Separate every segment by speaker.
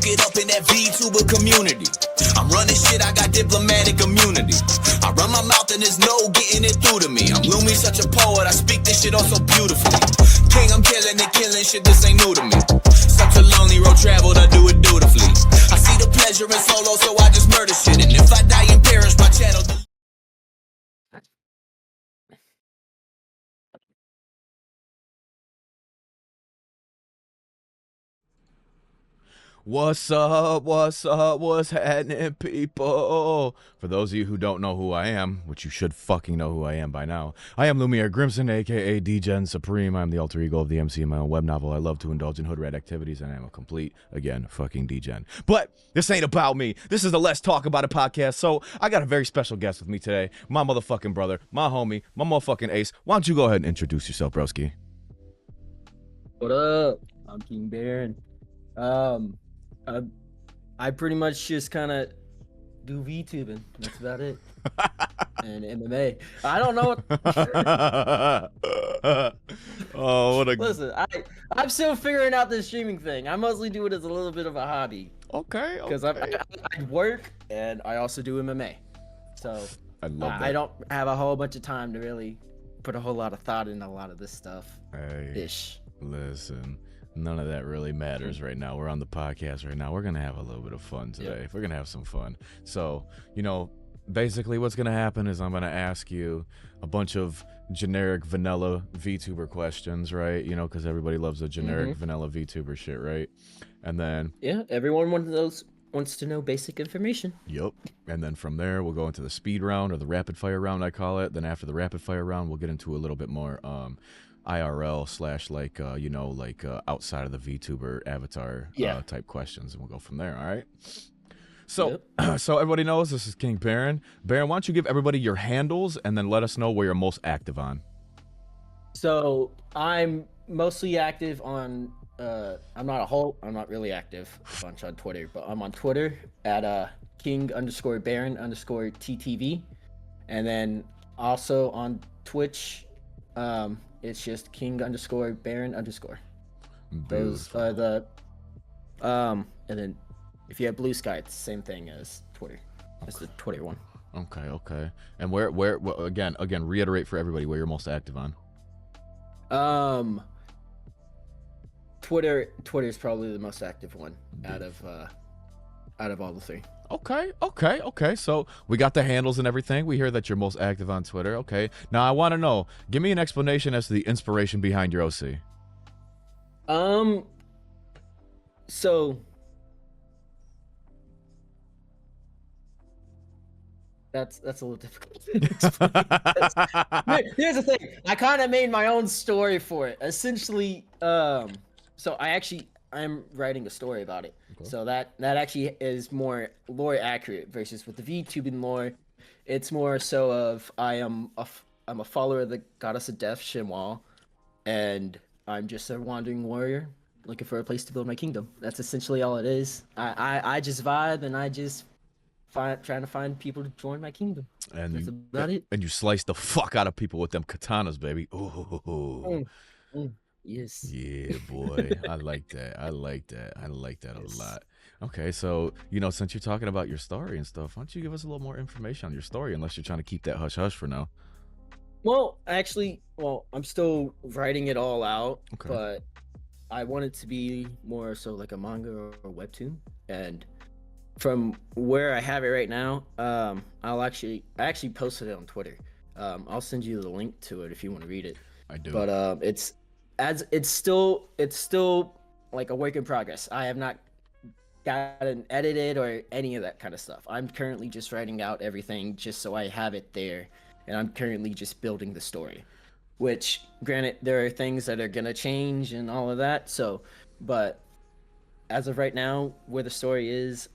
Speaker 1: Soak it up in that VTuber community. I'm running shit, I got diplomatic immunity. I run my mouth and there's no getting it through to me. I'm Lumi, such a poet, I speak this shit all so beautifully. King, I'm killing it, killing shit, this ain't new to me. Such a lonely road traveled, I do it dutifully. I see the pleasure in solo, so I just murder shit. And if I die and perish, my channel...
Speaker 2: What's up, what's happening, people? For those of you who don't know who I am, which you should fucking know who I am by now, I am Lumiere Grimson, aka D-Gen Supreme. I'm the alter ego of the MC in my own web novel. I love to indulge in hood rat activities, and I am a complete, again, fucking D-Gen. But this ain't about me. This is the Let's Talk About It podcast, so I got a very special guest with me today, my motherfucking brother, my homie, my motherfucking ace. Why don't you go ahead and introduce yourself, broski?
Speaker 3: What up? I'm King Barron. I pretty much just kind of do VTubing. That's about it. And MMA. I don't know what...
Speaker 2: Oh, what a...
Speaker 3: Listen, I'm still figuring out this streaming thing. I mostly do it as a little bit of a hobby.
Speaker 2: Okay.
Speaker 3: Because I work and I also do MMA. So
Speaker 2: I love that.
Speaker 3: I don't have a whole bunch of time to really put a whole lot of thought into a lot of this stuff.
Speaker 2: Hey, listen. None of that really matters right now. We're on the podcast right now. We're going to have a little bit of fun today.
Speaker 3: Yep.
Speaker 2: We're going to have some fun. So, you know, basically what's going to happen is I'm going to ask you a bunch of generic vanilla VTuber questions, right? You know, because everybody loves a generic vanilla VTuber shit, right? And then...
Speaker 3: yeah, everyone wants to know basic information.
Speaker 2: Yep. And then from there, we'll go into the speed round, or the rapid fire round, I call it. Then after the rapid fire round, we'll get into a little bit more... IRL slash like you know, like outside of the VTuber avatar type questions, and we'll go from there. All right. So so everybody knows this is King Barron. Barron, why don't you give everybody your handles and then let us know where you're most active on? So
Speaker 3: I'm mostly active on I'm not really active a bunch on Twitter, but I'm on Twitter at King_Barron_TTV, and then also on Twitch it's just King_Barron_. Those are the and then if you have Blue Sky, it's the same thing as Twitter. It's the Twitter one.
Speaker 2: Okay. And where again reiterate for everybody where you're most active on.
Speaker 3: Twitter is probably the most active one out of all the three.
Speaker 2: Okay. So we got the handles and everything. We hear that you're most active on Twitter. Okay. Now I want to know, give me an explanation as to the inspiration behind your OC.
Speaker 3: So that's a little difficult. Here's the thing. I kind of made my own story for it. Essentially, so I'm writing a story about it. Okay. So that actually is more lore accurate versus with the VTubing lore. It's more so of I'm a follower of the goddess of death, Shinwa, and I'm just a wandering warrior looking for a place to build my kingdom. That's essentially all it is. I just vibe and I just trying to find people to join my kingdom. And that's about it.
Speaker 2: And you slice the fuck out of people with them katanas, baby. Ooh.
Speaker 3: Yes.
Speaker 2: Yeah, boy. I like that. I like that a lot. Okay, so, you know, since you're talking about your story and stuff, why don't you give us a little more information on your story, unless you're trying to keep that hush-hush for now?
Speaker 3: Well, actually, I'm still writing it all out, but I want it to be more so like a manga or a webtoon. And from where I have it right now, I actually posted it on Twitter. I'll send you the link to it if you want to read it.
Speaker 2: I do.
Speaker 3: But it's still like a work in progress. I have not gotten edited or any of that kind of stuff. I'm currently just writing out everything just so I have it there, and I'm currently just building the story. Which, granted, there are things that are gonna change and all of that. So, but as of right now, where the story is,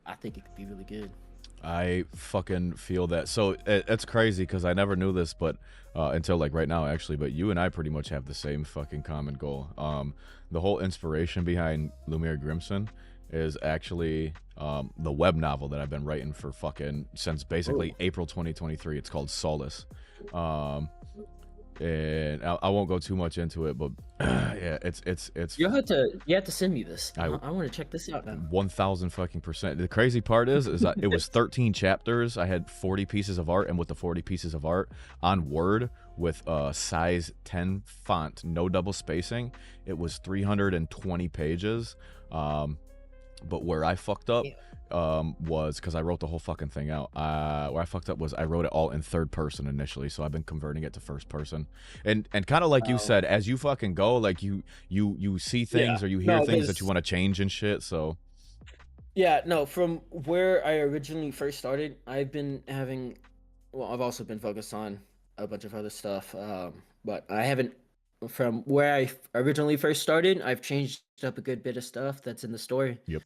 Speaker 3: I think it could be really good.
Speaker 2: I fucking feel that. So it's crazy because I never knew this, but until like right now actually, but you and I pretty much have the same fucking common goal. The whole inspiration behind Lumiere Grimson is actually the web novel that I've been writing for fucking since basically April 2023. It's called Solace. and I won't go too much into it, but yeah, it's
Speaker 3: You have to send me this. I want to check this out now.
Speaker 2: 1000 fucking percent. The crazy part is that it was 13 chapters. I had 40 pieces of art, and with the 40 pieces of art on Word with size 10 font, no double spacing, it was 320 pages. But where I fucked up was because I wrote the whole fucking thing out. Where I fucked up was I wrote it all in third person initially, so I've been converting it to first person. And kind of like you said, as you fucking go, like you see things or you hear things that you want to change and shit. So
Speaker 3: yeah, no, from where I originally first started, I've also been focused on a bunch of other stuff. But I haven't. From where I originally first started, I've changed up a good bit of stuff that's in the story.
Speaker 2: Yep.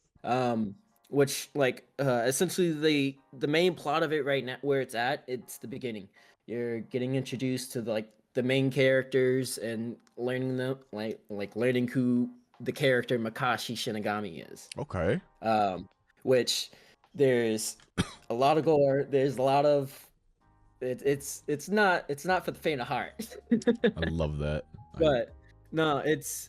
Speaker 3: Which essentially the main plot of it right now, where it's at, it's the beginning. You're getting introduced to the main characters and learning them, like learning who the character Makashi Shinigami is.
Speaker 2: Okay.
Speaker 3: Which there's a lot of gore. There's a lot of it's not for the faint of heart.
Speaker 2: I love that.
Speaker 3: But no, it's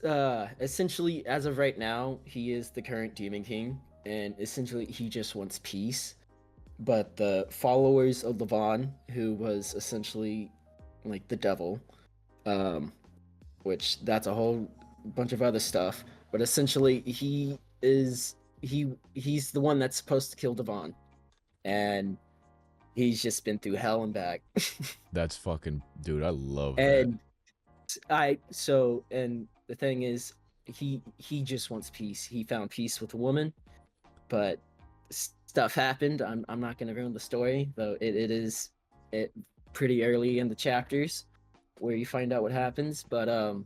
Speaker 3: essentially, as of right now, he is the current Demon King, and essentially he just wants peace. But the followers of Levon, who was essentially like the devil, which that's a whole bunch of other stuff. But essentially, he's the one that's supposed to kill Devon, and he's just been through hell and back.
Speaker 2: That's fucking, dude, I love
Speaker 3: and
Speaker 2: that.
Speaker 3: And the thing is, he just wants peace. He found peace with a woman, but stuff happened. I'm not gonna ruin the story, though it is pretty early in the chapters where you find out what happens. But all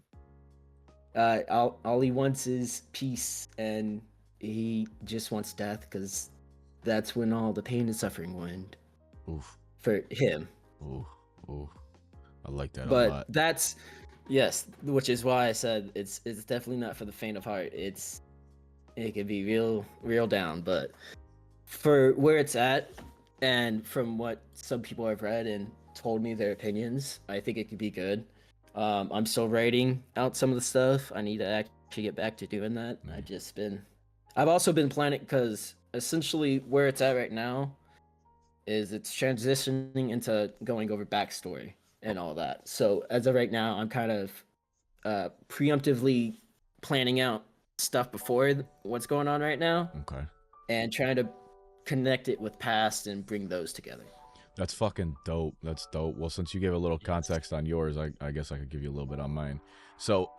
Speaker 3: he wants is peace, and he just wants death, because that's when all the pain and suffering will end.
Speaker 2: Oof.
Speaker 3: For him.
Speaker 2: Ooh. I like that a lot.
Speaker 3: But that's, yes, which is why I said it's definitely not for the faint of heart. It could be real down, but for where it's at, and from what some people have read and told me their opinions, I think it could be good. I'm still writing out some of the stuff. I need to actually get back to doing that. I've also been planning, because essentially where it's at right now is it's transitioning into going over backstory and all that. So as of right now, I'm kind of preemptively planning out stuff before what's going on right now.
Speaker 2: Okay.
Speaker 3: And trying to connect it with past and bring those together.
Speaker 2: That's fucking dope. That's dope. Well, since you gave a little context on yours, I guess I could give you a little bit on mine. So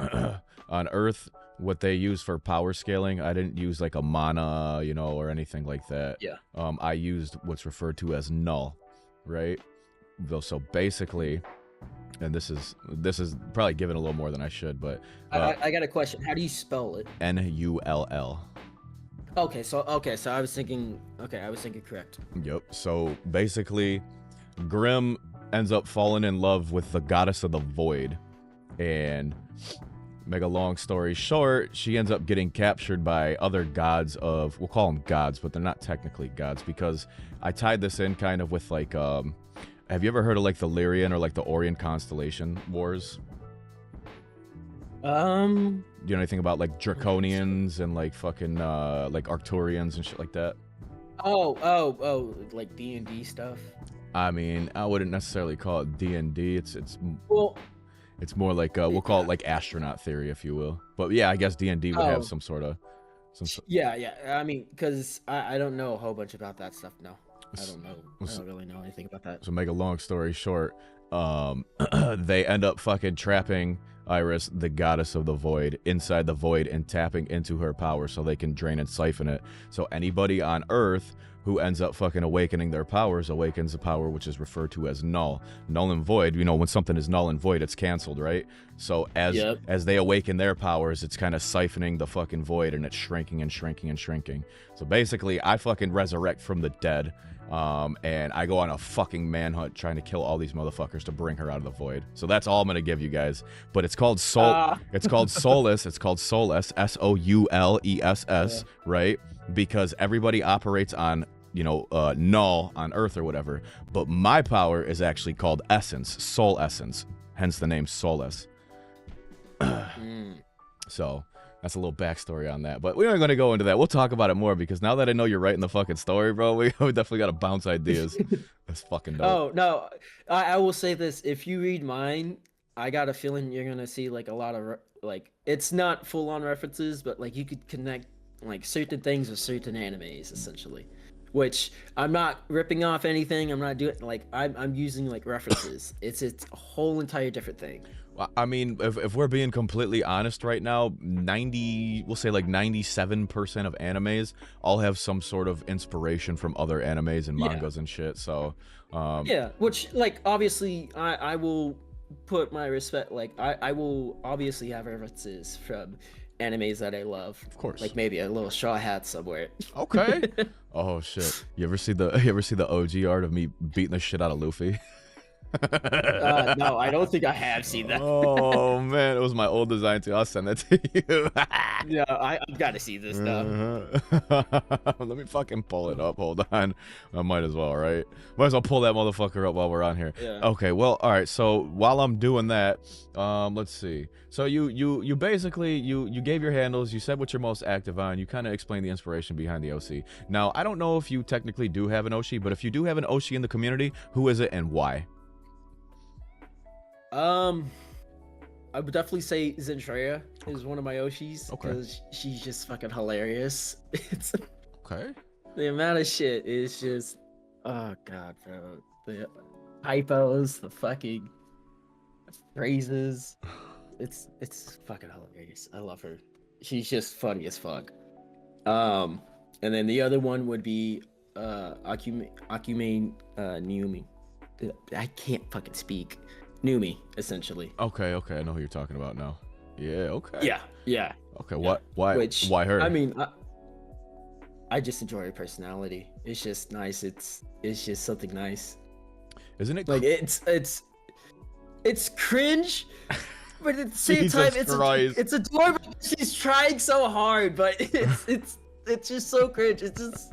Speaker 2: on Earth, what they use for power scaling, I didn't use like a mana, or anything like that.
Speaker 3: Yeah.
Speaker 2: I used what's referred to as null, right? So basically, and this is probably giving a little more than I should, but
Speaker 3: I got a question. How do you spell it?
Speaker 2: Null.
Speaker 3: Okay, so I was thinking correct.
Speaker 2: Yep. So basically, Grim ends up falling in love with the goddess of the void, and make a long story short, she ends up getting captured by other gods of, we'll call them gods, but they're not technically gods, because I tied this in kind of with like, have you ever heard of like the Lyrian or like the Orion constellation wars? Do you know anything about like Draconians and like fucking like Arcturians and shit like that?
Speaker 3: Oh, like D&D stuff.
Speaker 2: I mean, I wouldn't necessarily call it D&D. It's more like we'll call it like astronaut theory, if you will. But yeah, I guess D&D would have some sort of.
Speaker 3: Yeah. I mean, because I don't know a whole bunch about that stuff. No, I don't know. I don't really know anything about that.
Speaker 2: So make a long story short, they end up fucking trapping Iris, the goddess of the void, inside the void and tapping into her power so they can drain and siphon it. So anybody on Earth who ends up fucking awakening their powers awakens a power which is referred to as null. Null and void, when something is null and void, it's canceled, right? So as they awaken their powers, it's kind of siphoning the fucking void, and it's shrinking and shrinking and shrinking. So basically, I fucking resurrect from the dead, and I go on a fucking manhunt trying to kill all these motherfuckers to bring her out of the void. So that's all I'm gonna give you guys. But it's called it's called Solus. It's called Solus, Souless, right? Because everybody operates on null on Earth or whatever, but my power is actually called essence, soul essence. hence the name Solace.
Speaker 3: Mm.
Speaker 2: So that's a little backstory on that. But we aren't going to go into that. We'll talk about it more because now that I know you're writing the fucking story, bro, we definitely got to bounce ideas. That's fucking dope.
Speaker 3: Oh no, I will say this: if you read mine, I got a feeling you're gonna see like a lot of like it's not full on references, but like you could connect like certain things with certain animes essentially. Which I'm not ripping off anything. I'm not doing like I'm using like references. It's a whole entire different thing.
Speaker 2: I mean, if we're being completely honest right now, we'll say like 97% of animes all have some sort of inspiration from other animes and mangas and shit. So,
Speaker 3: yeah, which like obviously I will put my respect, like I will obviously have references from animes that I love.
Speaker 2: Of course.
Speaker 3: Like maybe a little Straw Hat somewhere.
Speaker 2: Okay. Oh shit. You ever see the OG art of me beating the shit out of Luffy?
Speaker 3: No, I don't think I have seen that.
Speaker 2: Oh man, it was my old design too. I'll send that to you.
Speaker 3: Yeah, I've got to see this now.
Speaker 2: Let me fucking pull it up. Hold on. I might as well, right? Might as well pull that motherfucker up while we're on here.
Speaker 3: Yeah.
Speaker 2: Okay, well, all right. So while I'm doing that, let's see. So you basically you gave your handles. You said what you're most active on. You kind of explained the inspiration behind the OC. Now I don't know if you technically do have an OC, but if you do have an OC in the community, who is it and why?
Speaker 3: I would definitely say Zentreya is one of my Oshis
Speaker 2: Okay.
Speaker 3: because she's just fucking hilarious. It's
Speaker 2: Okay.
Speaker 3: the amount of shit is just, oh god, bro. The typos, the fucking phrases. It's fucking hilarious. I love her. She's just funny as fuck. And then the other one would be Akume Numi. I can't fucking speak. Numi, essentially.
Speaker 2: Okay, I know who you're talking about now. Yeah, okay.
Speaker 3: Yeah.
Speaker 2: Okay,
Speaker 3: Yeah.
Speaker 2: why her?
Speaker 3: I mean, I just enjoy her personality. It's just nice. It's just something nice.
Speaker 2: Isn't it
Speaker 3: Like it's cringe, but at the same time it's adorable. She's trying so hard, but it's just so cringe. It's just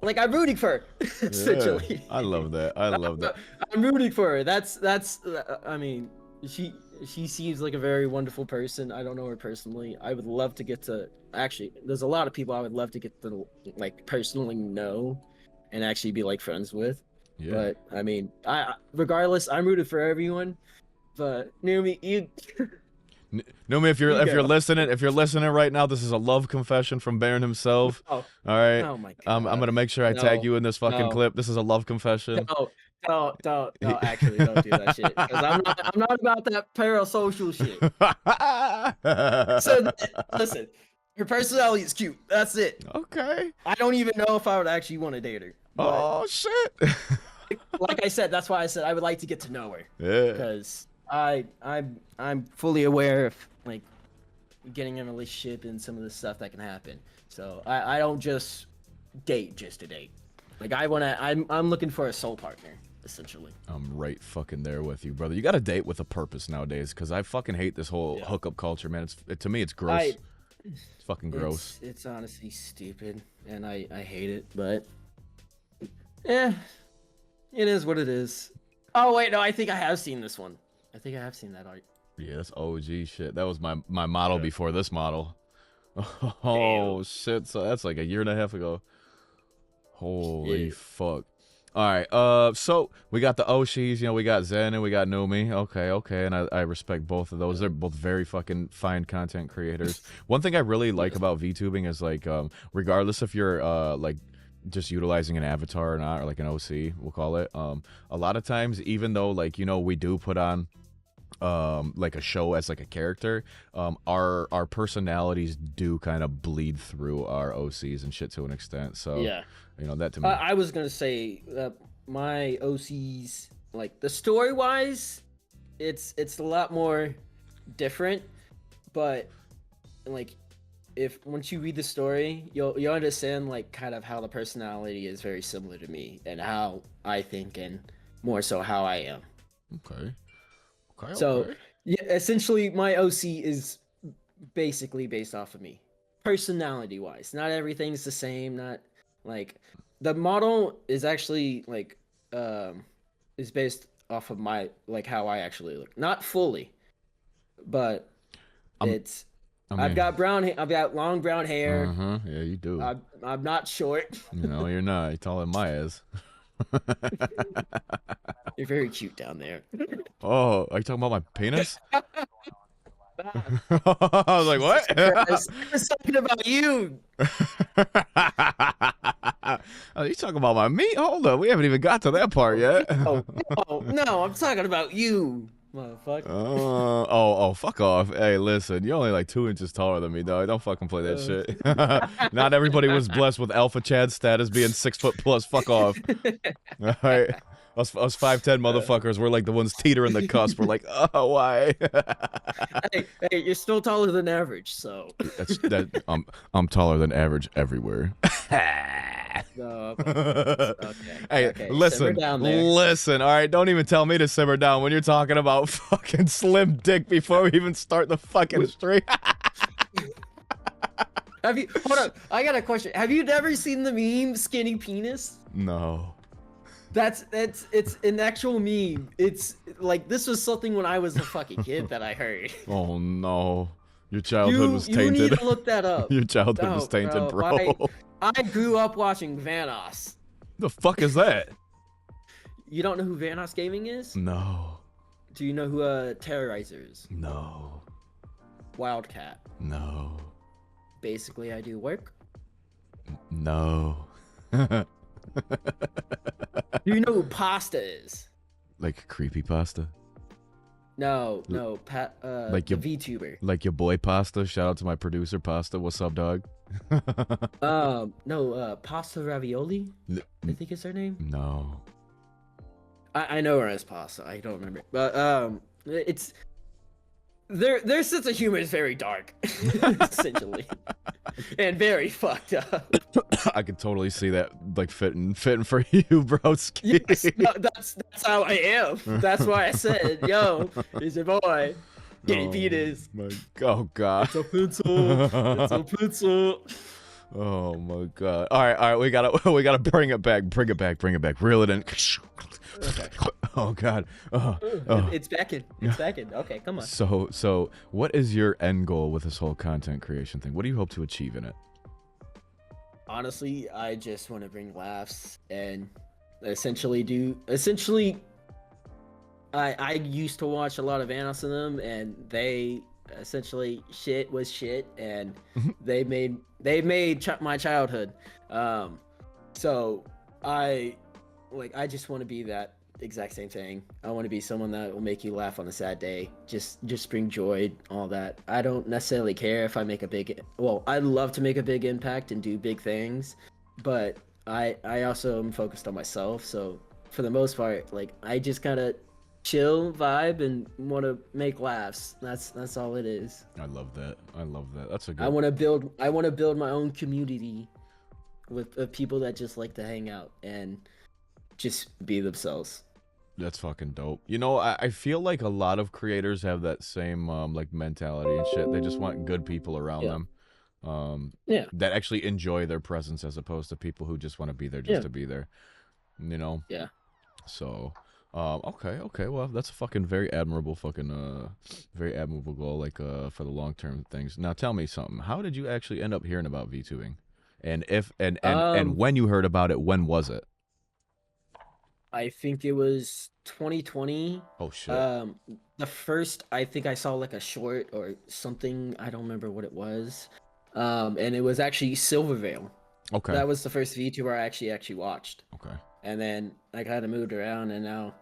Speaker 3: like I'm rooting for her, essentially.
Speaker 2: Yeah, I love that. I love that.
Speaker 3: I'm rooting for her. That's. I mean, she seems like a very wonderful person. I don't know her personally. I would love to get to. Actually, there's a lot of people I would love to get to like personally know, and actually be like friends with.
Speaker 2: Yeah.
Speaker 3: But I mean, regardless, I'm rooting for everyone. But Naomi, you.
Speaker 2: Numi, if you're listening right now, this is a love confession from Barron himself.
Speaker 3: Oh.
Speaker 2: All right.
Speaker 3: Oh my god.
Speaker 2: I'm gonna make sure I tag you in this fucking clip. This is a love confession.
Speaker 3: Don't actually don't do that shit. Because I'm not about that parasocial shit. So listen, her personality is cute. That's it.
Speaker 2: Okay.
Speaker 3: I don't even know if I would actually want to date her.
Speaker 2: Oh shit.
Speaker 3: Like I said, that's why I said I would like to get to know her.
Speaker 2: Yeah.
Speaker 3: Because I'm fully aware of like getting in a relationship and some of the stuff that can happen. So I don't just date just to date. Like I'm looking for a soul partner, essentially.
Speaker 2: I'm right fucking there with you, brother. You got to date with a purpose nowadays, because I fucking hate this whole hookup culture, man. To me, it's gross. It's fucking gross.
Speaker 3: It's honestly stupid, and I hate it. But yeah, it is what it is. Oh wait, no, I think I have seen this one. I think I have seen that art.
Speaker 2: Yeah, that's OG shit. That was my model before this model. Oh damn. Shit! So that's like a year and a half ago. Holy fuck! All right, so we got the Oshis, you know, we got Zen and we got Numi. Okay, and I respect both of those. They're both very fucking fine content creators. One thing I really like about VTubing is like, regardless if you're like just utilizing an avatar or not, or like an OC, we'll call it. A lot of times, even though like, you know, we do put on like a show as like a character, our personalities do kind of bleed through our OCs and shit to an extent. So
Speaker 3: yeah,
Speaker 2: you know, that to me.
Speaker 3: I was gonna say that my OCs, like the story wise, it's a lot more different, but like if once you read the story, you'll understand like kind of how the personality is very similar to me and how I think, and more so how I am.
Speaker 2: Okay.
Speaker 3: So yeah, essentially my OC is basically based off of me, personality wise. Not everything's the same. Not like the model is actually like is based off of my like how I actually look. Not fully, but it's. I've got brown. I've got long brown hair.
Speaker 2: Yeah, you do.
Speaker 3: I'm not short.
Speaker 2: No, you're not. You're taller than Maya is.
Speaker 3: You're very cute down there.
Speaker 2: Oh, are you talking about my penis? I was like, what?
Speaker 3: I was talking about you.
Speaker 2: Are you talking about my meat? Hold up, we haven't even got to that part yet.
Speaker 3: No, I'm talking about you, motherfucker.
Speaker 2: Oh, fuck off. Hey, listen, you're only like 2 inches taller than me, dog. Don't fucking play that shit. Not everybody was blessed with Alpha Chad status being 6 foot plus. Fuck off. All right. Us 5'10" motherfuckers, we're like the ones teetering the cusp. We're like, oh, why?
Speaker 3: hey, you're still taller than average, so.
Speaker 2: I'm taller than average everywhere.
Speaker 3: No, okay.
Speaker 2: Hey,
Speaker 3: okay.
Speaker 2: listen. All right, don't even tell me to simmer down when you're talking about fucking slim dick before we even start the fucking stream.
Speaker 3: Hold up, I got a question. Have you never seen the meme skinny penis?
Speaker 2: No.
Speaker 3: It's an actual meme. It's like, this was something when I was a fucking kid that I heard.
Speaker 2: Oh no. Your childhood was tainted.
Speaker 3: You need to look that up.
Speaker 2: Your childhood was tainted, bro.
Speaker 3: I grew up watching Vanoss.
Speaker 2: The fuck is that?
Speaker 3: You don't know who Vanoss Gaming is?
Speaker 2: No.
Speaker 3: Do you know who Terrorizer is?
Speaker 2: No.
Speaker 3: Wildcat.
Speaker 2: No.
Speaker 3: Basically, I do work.
Speaker 2: No.
Speaker 3: Do you know who Pasta is?
Speaker 2: Like creepy pasta?
Speaker 3: No, like your VTuber.
Speaker 2: Like your boy Pasta. Shout out to my producer Pasta. What's up, dog?
Speaker 3: No, Pasta Ravioli. I think is her name.
Speaker 2: No.
Speaker 3: I know her as Pasta. I don't remember, but it's their sense of humor is very dark, essentially, and very fucked up.
Speaker 2: I could totally see that, like fitting for you, bro.
Speaker 3: Yes, no, that's how I am. That's why I said, "Yo, he's your boy." Getting penis.
Speaker 2: Oh god.
Speaker 3: It's a pencil. It's a pencil.
Speaker 2: Oh my god. All right. We gotta bring it back. Bring it back. Reel it in.
Speaker 3: Okay.
Speaker 2: Oh god.
Speaker 3: It's back in. It's back in. Okay, come on.
Speaker 2: So what is your end goal with this whole content creation thing? What do you hope to achieve in it?
Speaker 3: Honestly, I just want to bring laughs and essentially I used to watch a lot of Vanoss in them, and they essentially shit was shit, and they made my childhood. So I just want to be that exact same thing. I want to be someone that will make you laugh on a sad day, just bring joy, all that. I don't necessarily care if I make I'd love to make a big impact and do big things, but I also am focused on myself. So for the most part, like, I just gotta chill, vibe, and want to make laughs. That's all it is.
Speaker 2: I love that. That's a good.
Speaker 3: I want to build my own community with people that just like to hang out and just be themselves.
Speaker 2: That's fucking dope. You know, I feel like a lot of creators have that same like mentality and shit. They just want good people around them. That actually enjoy their presence, as opposed to people who just want to be there just to be there. You know?
Speaker 3: Yeah.
Speaker 2: So okay. Well, that's a fucking very admirable goal, like for the long term things. Now tell me something. How did you actually end up hearing about VTubing? And and when you heard about it, when was it?
Speaker 3: I think it was 2020.
Speaker 2: Oh shit.
Speaker 3: The first, I think I saw like a short or something, I don't remember what it was. And it was actually Silvervale.
Speaker 2: Okay.
Speaker 3: That was the first VTuber I actually watched.
Speaker 2: Okay.
Speaker 3: And then I kind of moved around, and now,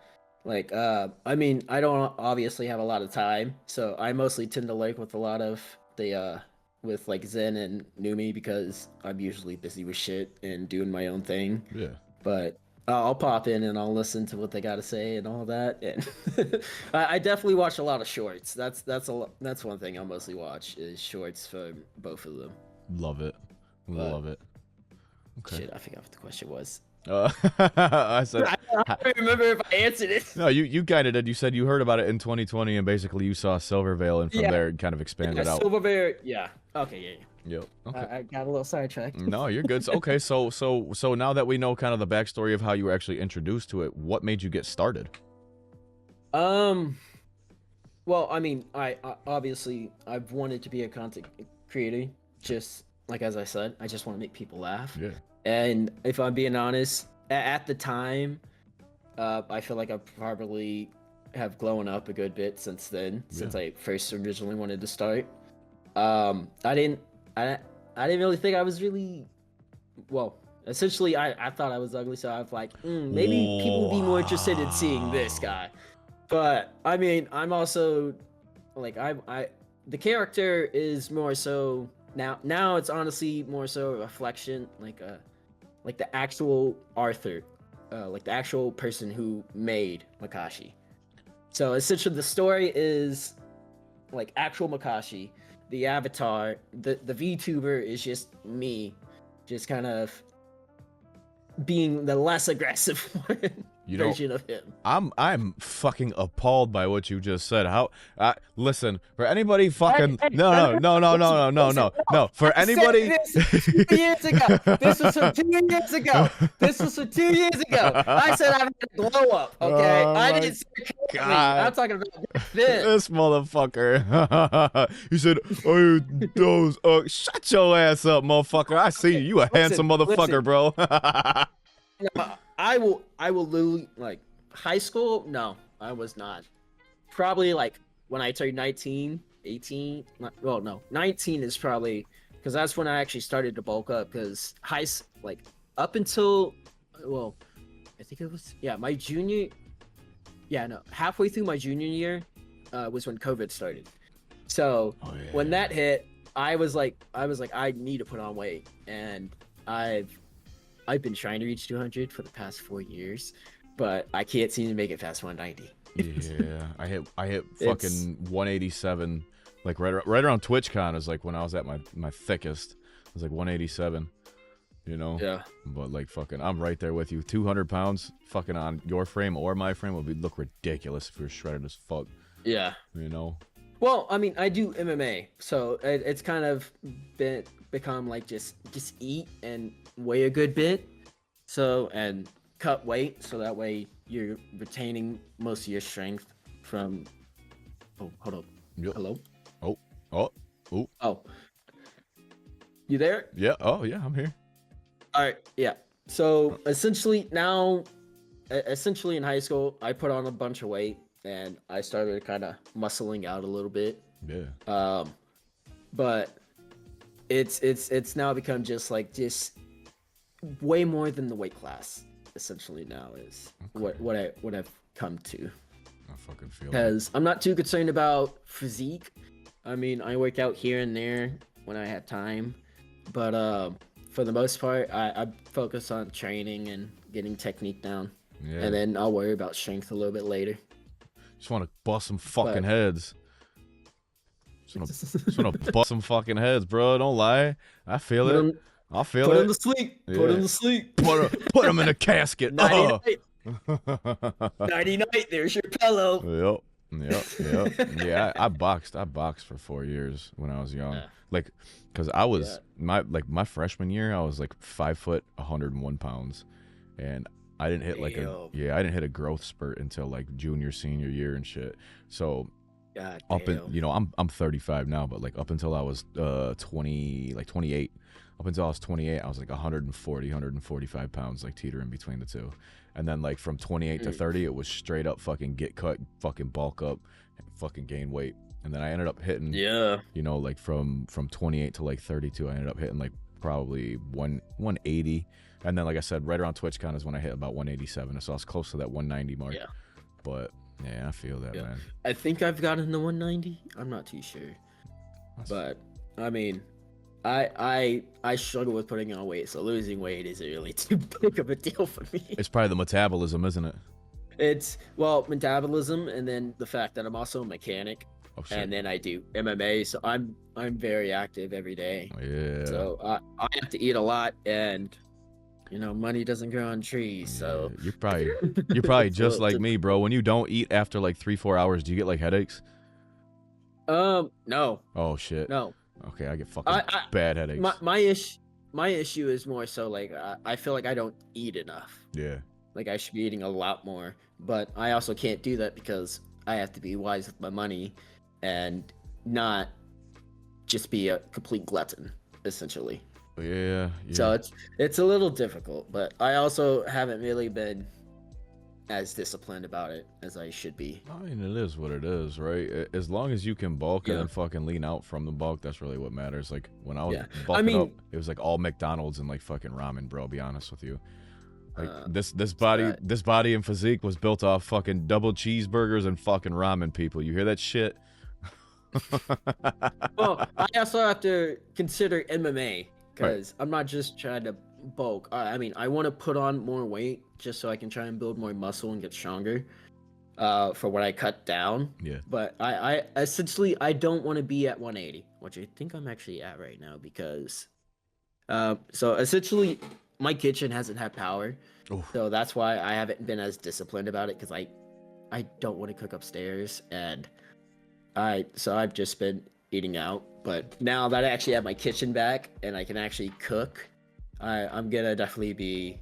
Speaker 3: like, I mean, I don't obviously have a lot of time, so I mostly tend to like with a lot of the with like Zen and Numi, because I'm usually busy with shit and doing my own thing.
Speaker 2: Yeah.
Speaker 3: But I'll pop in and I'll listen to what they got to say and all that. And I definitely watch a lot of shorts. That's one thing I mostly watch is shorts for both of them.
Speaker 2: Love it. Love it. Okay.
Speaker 3: Shit, I forgot what the question was.
Speaker 2: I said,
Speaker 3: I don't remember if I answered it.
Speaker 2: No, you kind of did. You said you heard about it in 2020, and basically you saw Silvervale, and from there it kind of expanded out.
Speaker 3: Silvervale, yeah. Okay, yeah.
Speaker 2: Yep. Okay.
Speaker 3: I got a little sidetracked.
Speaker 2: No, you're good. Okay, so now that we know kind of the backstory of how you were actually introduced to it, what made you get started?
Speaker 3: Well, I mean, I obviously I've wanted to be a content creator. Just like as I said, I just want to make people laugh.
Speaker 2: Yeah.
Speaker 3: And if I'm being honest, at the time, I feel like I probably have grown up a good bit since then, since I first originally wanted to start. I didn't, I didn't really think I was really, well, essentially, I thought I was ugly, so I was like, maybe people would be more interested in seeing this guy. But I mean, I'm also like the character is more so now it's honestly more so a reflection like the actual Arthur, like the actual person who made Makashi. So essentially the story is like actual Makashi, the avatar, the VTuber is just me, just kind of being the less aggressive one. Version of him.
Speaker 2: I'm fucking appalled by what you just said. How listen, for anybody fucking no. For anybody
Speaker 3: this 2 years ago. This was from 2 years ago. This was from 2 years ago. I said I'm gonna glow up, okay? I didn't say I'm talking about
Speaker 2: this motherfucker. He said, "Oh, those shut your ass up, motherfucker. I see you. You a handsome motherfucker, bro."
Speaker 3: No, I will literally, like, high school, no, I was not. Probably, like, when I turned 19, 18, well, no, 19 is probably, because that's when I actually started to bulk up, because up until, well, I think it was, my junior, halfway through my junior year was when COVID started. So, when that hit, I was like, I need to put on weight, and I've been trying to reach 200 for the past 4 years, but I can't seem to make it past 190.
Speaker 2: Yeah, I hit fucking 187, like right around TwitchCon is like when I was at my thickest. It was like 187, you know.
Speaker 3: Yeah.
Speaker 2: But like fucking, I'm right there with you. 200 pounds, fucking on your frame or my frame would look ridiculous if we were shredded as fuck.
Speaker 3: Yeah.
Speaker 2: You know.
Speaker 3: Well, I mean, I do MMA, so it's kind of become like just eat and weigh a good bit, so and cut weight, so that way you're retaining most of your strength from. Oh, hold up.
Speaker 2: Yep.
Speaker 3: Hello.
Speaker 2: Oh.
Speaker 3: You there?
Speaker 2: Yeah. Oh yeah, I'm here.
Speaker 3: All right. Yeah. So essentially now, in high school, I put on a bunch of weight and I started kind of muscling out a little bit.
Speaker 2: Yeah.
Speaker 3: But it's now become just way more than the weight class. Essentially now is what I've come to.
Speaker 2: I fucking feel.
Speaker 3: Because I'm not too concerned about physique. I mean, I work out here and there when I have time, but for the most part, I focus on training and getting technique down, and then I'll worry about strength a little bit later.
Speaker 2: Just want to bust some fucking heads. Just want to bust some fucking heads, bro. Don't lie. I feel it. I feel it.
Speaker 3: Put him to sleep. Yeah. Put him to sleep.
Speaker 2: Put him in a casket.
Speaker 3: Nighty night. There's your pillow.
Speaker 2: Yep. Yeah, I boxed for 4 years when I was young. Yeah. Like, cause I was my freshman year, I was like 5 foot, 101 pounds, and I didn't hit I didn't hit a growth spurt until like junior, senior year and shit. So I'm 35 now, but like up until I was 28. Up until I was 28, I was like 145 pounds, like teetering between the two. And then like from 28 to 30, it was straight up fucking get cut, fucking bulk up, fucking gain weight. And then I ended up hitting, like from 28 to like 32, I ended up hitting like probably 180. And then like I said, right around TwitchCon is when I hit about 187. So I was close to that 190 mark. Yeah. But yeah, I feel that, man.
Speaker 3: I think I've gotten to 190. I'm not too sure. But I mean, I struggle with putting on weight, so losing weight isn't really too big of a deal for me.
Speaker 2: It's probably the metabolism, isn't it?
Speaker 3: It's metabolism, and then the fact that I'm also a mechanic, and then I do MMA, so I'm very active every day.
Speaker 2: Yeah.
Speaker 3: So I have to eat a lot, and money doesn't grow on trees. So
Speaker 2: you're probably just like me, bro. When you don't eat after like 3-4 hours, do you get like headaches?
Speaker 3: No.
Speaker 2: Oh shit.
Speaker 3: No.
Speaker 2: Okay, I get fucking bad headaches.
Speaker 3: My issue is more so like I feel like I don't eat enough.
Speaker 2: Yeah.
Speaker 3: Like I should be eating a lot more, but I also can't do that because I have to be wise with my money and not just be a complete glutton, essentially.
Speaker 2: Yeah.
Speaker 3: So it's a little difficult, but I also haven't really been as disciplined about it as I should be.
Speaker 2: I mean, it is what it is, right? As long as you can bulk and then fucking lean out from the bulk, that's really what matters. Like when I was bulking up, it was like all McDonald's and like fucking ramen, bro. I'll be honest with you. Like this body and physique was built off fucking double cheeseburgers and fucking ramen. People, you hear that shit?
Speaker 3: Well, I also have to consider MMA because I'm not just trying to bulk. I mean, I want to put on more weight just so I can try and build more muscle and get stronger for what I cut down.
Speaker 2: Yeah.
Speaker 3: But I essentially I don't want to be at 180, which I think I'm actually at right now because so essentially my kitchen hasn't had power.
Speaker 2: Oof.
Speaker 3: So that's why I haven't been as disciplined about it because I don't want to cook upstairs and so I've just been eating out. But now that I actually have my kitchen back and I can actually cook, I'm gonna definitely be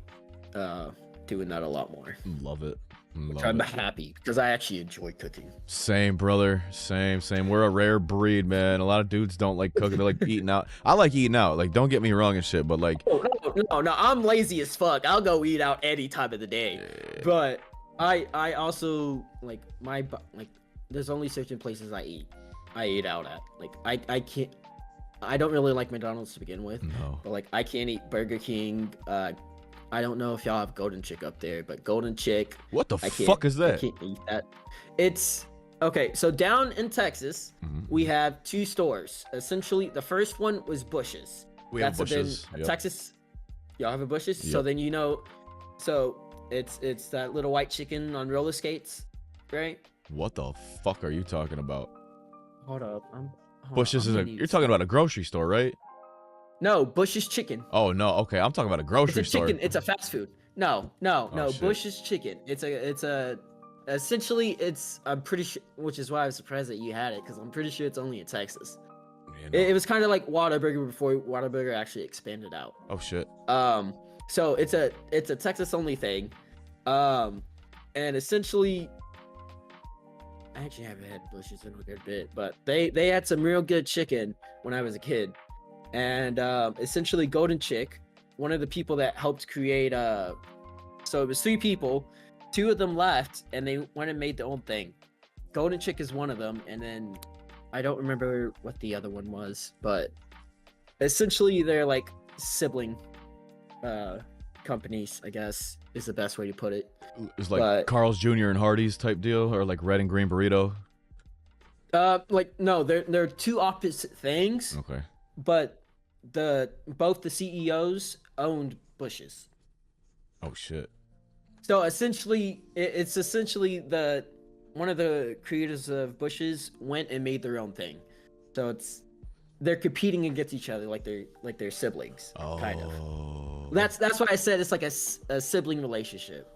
Speaker 3: doing that a lot more.
Speaker 2: Love it.
Speaker 3: I'm happy because I actually enjoy cooking.
Speaker 2: Same, brother. Same. We're a rare breed, man. A lot of dudes don't like cooking. They like eating out. I like eating out. Like, don't get me wrong and shit, but like...
Speaker 3: No, I'm lazy as fuck. I'll go eat out any time of the day.
Speaker 2: Yeah.
Speaker 3: But I also, like, there's only certain places I eat out at. Like, I can't... I don't really like McDonald's to begin with.
Speaker 2: No.
Speaker 3: But, like, I can't eat Burger King. I don't know if y'all have Golden Chick up there, but Golden Chick...
Speaker 2: What the fuck is that?
Speaker 3: I can't eat that. It's... Okay, so down in Texas, we have 2 stores. Essentially, the first one was Bush's.
Speaker 2: We have Bush's.
Speaker 3: Yep. Texas... Y'all have a Bush's?
Speaker 2: Yep.
Speaker 3: So then you know... So, it's that little white chicken on roller skates, right?
Speaker 2: What the fuck are you talking about?
Speaker 3: Hold up.
Speaker 2: Bush's is you're talking about a grocery store, right?
Speaker 3: No, Bush's Chicken.
Speaker 2: Oh no, okay, I'm talking about a grocery store.
Speaker 3: Chicken. It's a fast food. No.
Speaker 2: Shit.
Speaker 3: Bush's Chicken. Essentially, I'm pretty sure, which is why I was surprised that you had it, because I'm pretty sure it's only in Texas.
Speaker 2: You know.
Speaker 3: It was kind of like Whataburger before Whataburger actually expanded out.
Speaker 2: Oh shit.
Speaker 3: So it's a Texas only thing, and essentially, I actually haven't had Bush's in a good bit, but they had some real good chicken when I was a kid. And essentially Golden Chick, one of the people that helped create so it was 3 people, 2 of them left and they went and made their own thing. Golden Chick is one of them, and then I don't remember what the other one was, but essentially they're like sibling companies, I guess is the best way to put it.
Speaker 2: It's like Carl's Jr. and Hardee's type deal, or like Red and Green Burrito.
Speaker 3: Like no, they're 2 opposite things.
Speaker 2: Okay.
Speaker 3: But both the CEOs owned Bush's.
Speaker 2: Oh shit.
Speaker 3: So essentially, it's essentially one of the creators of Bush's went and made their own thing. So they're competing against each other like they're siblings, kind of. That's why I said it's like a sibling relationship.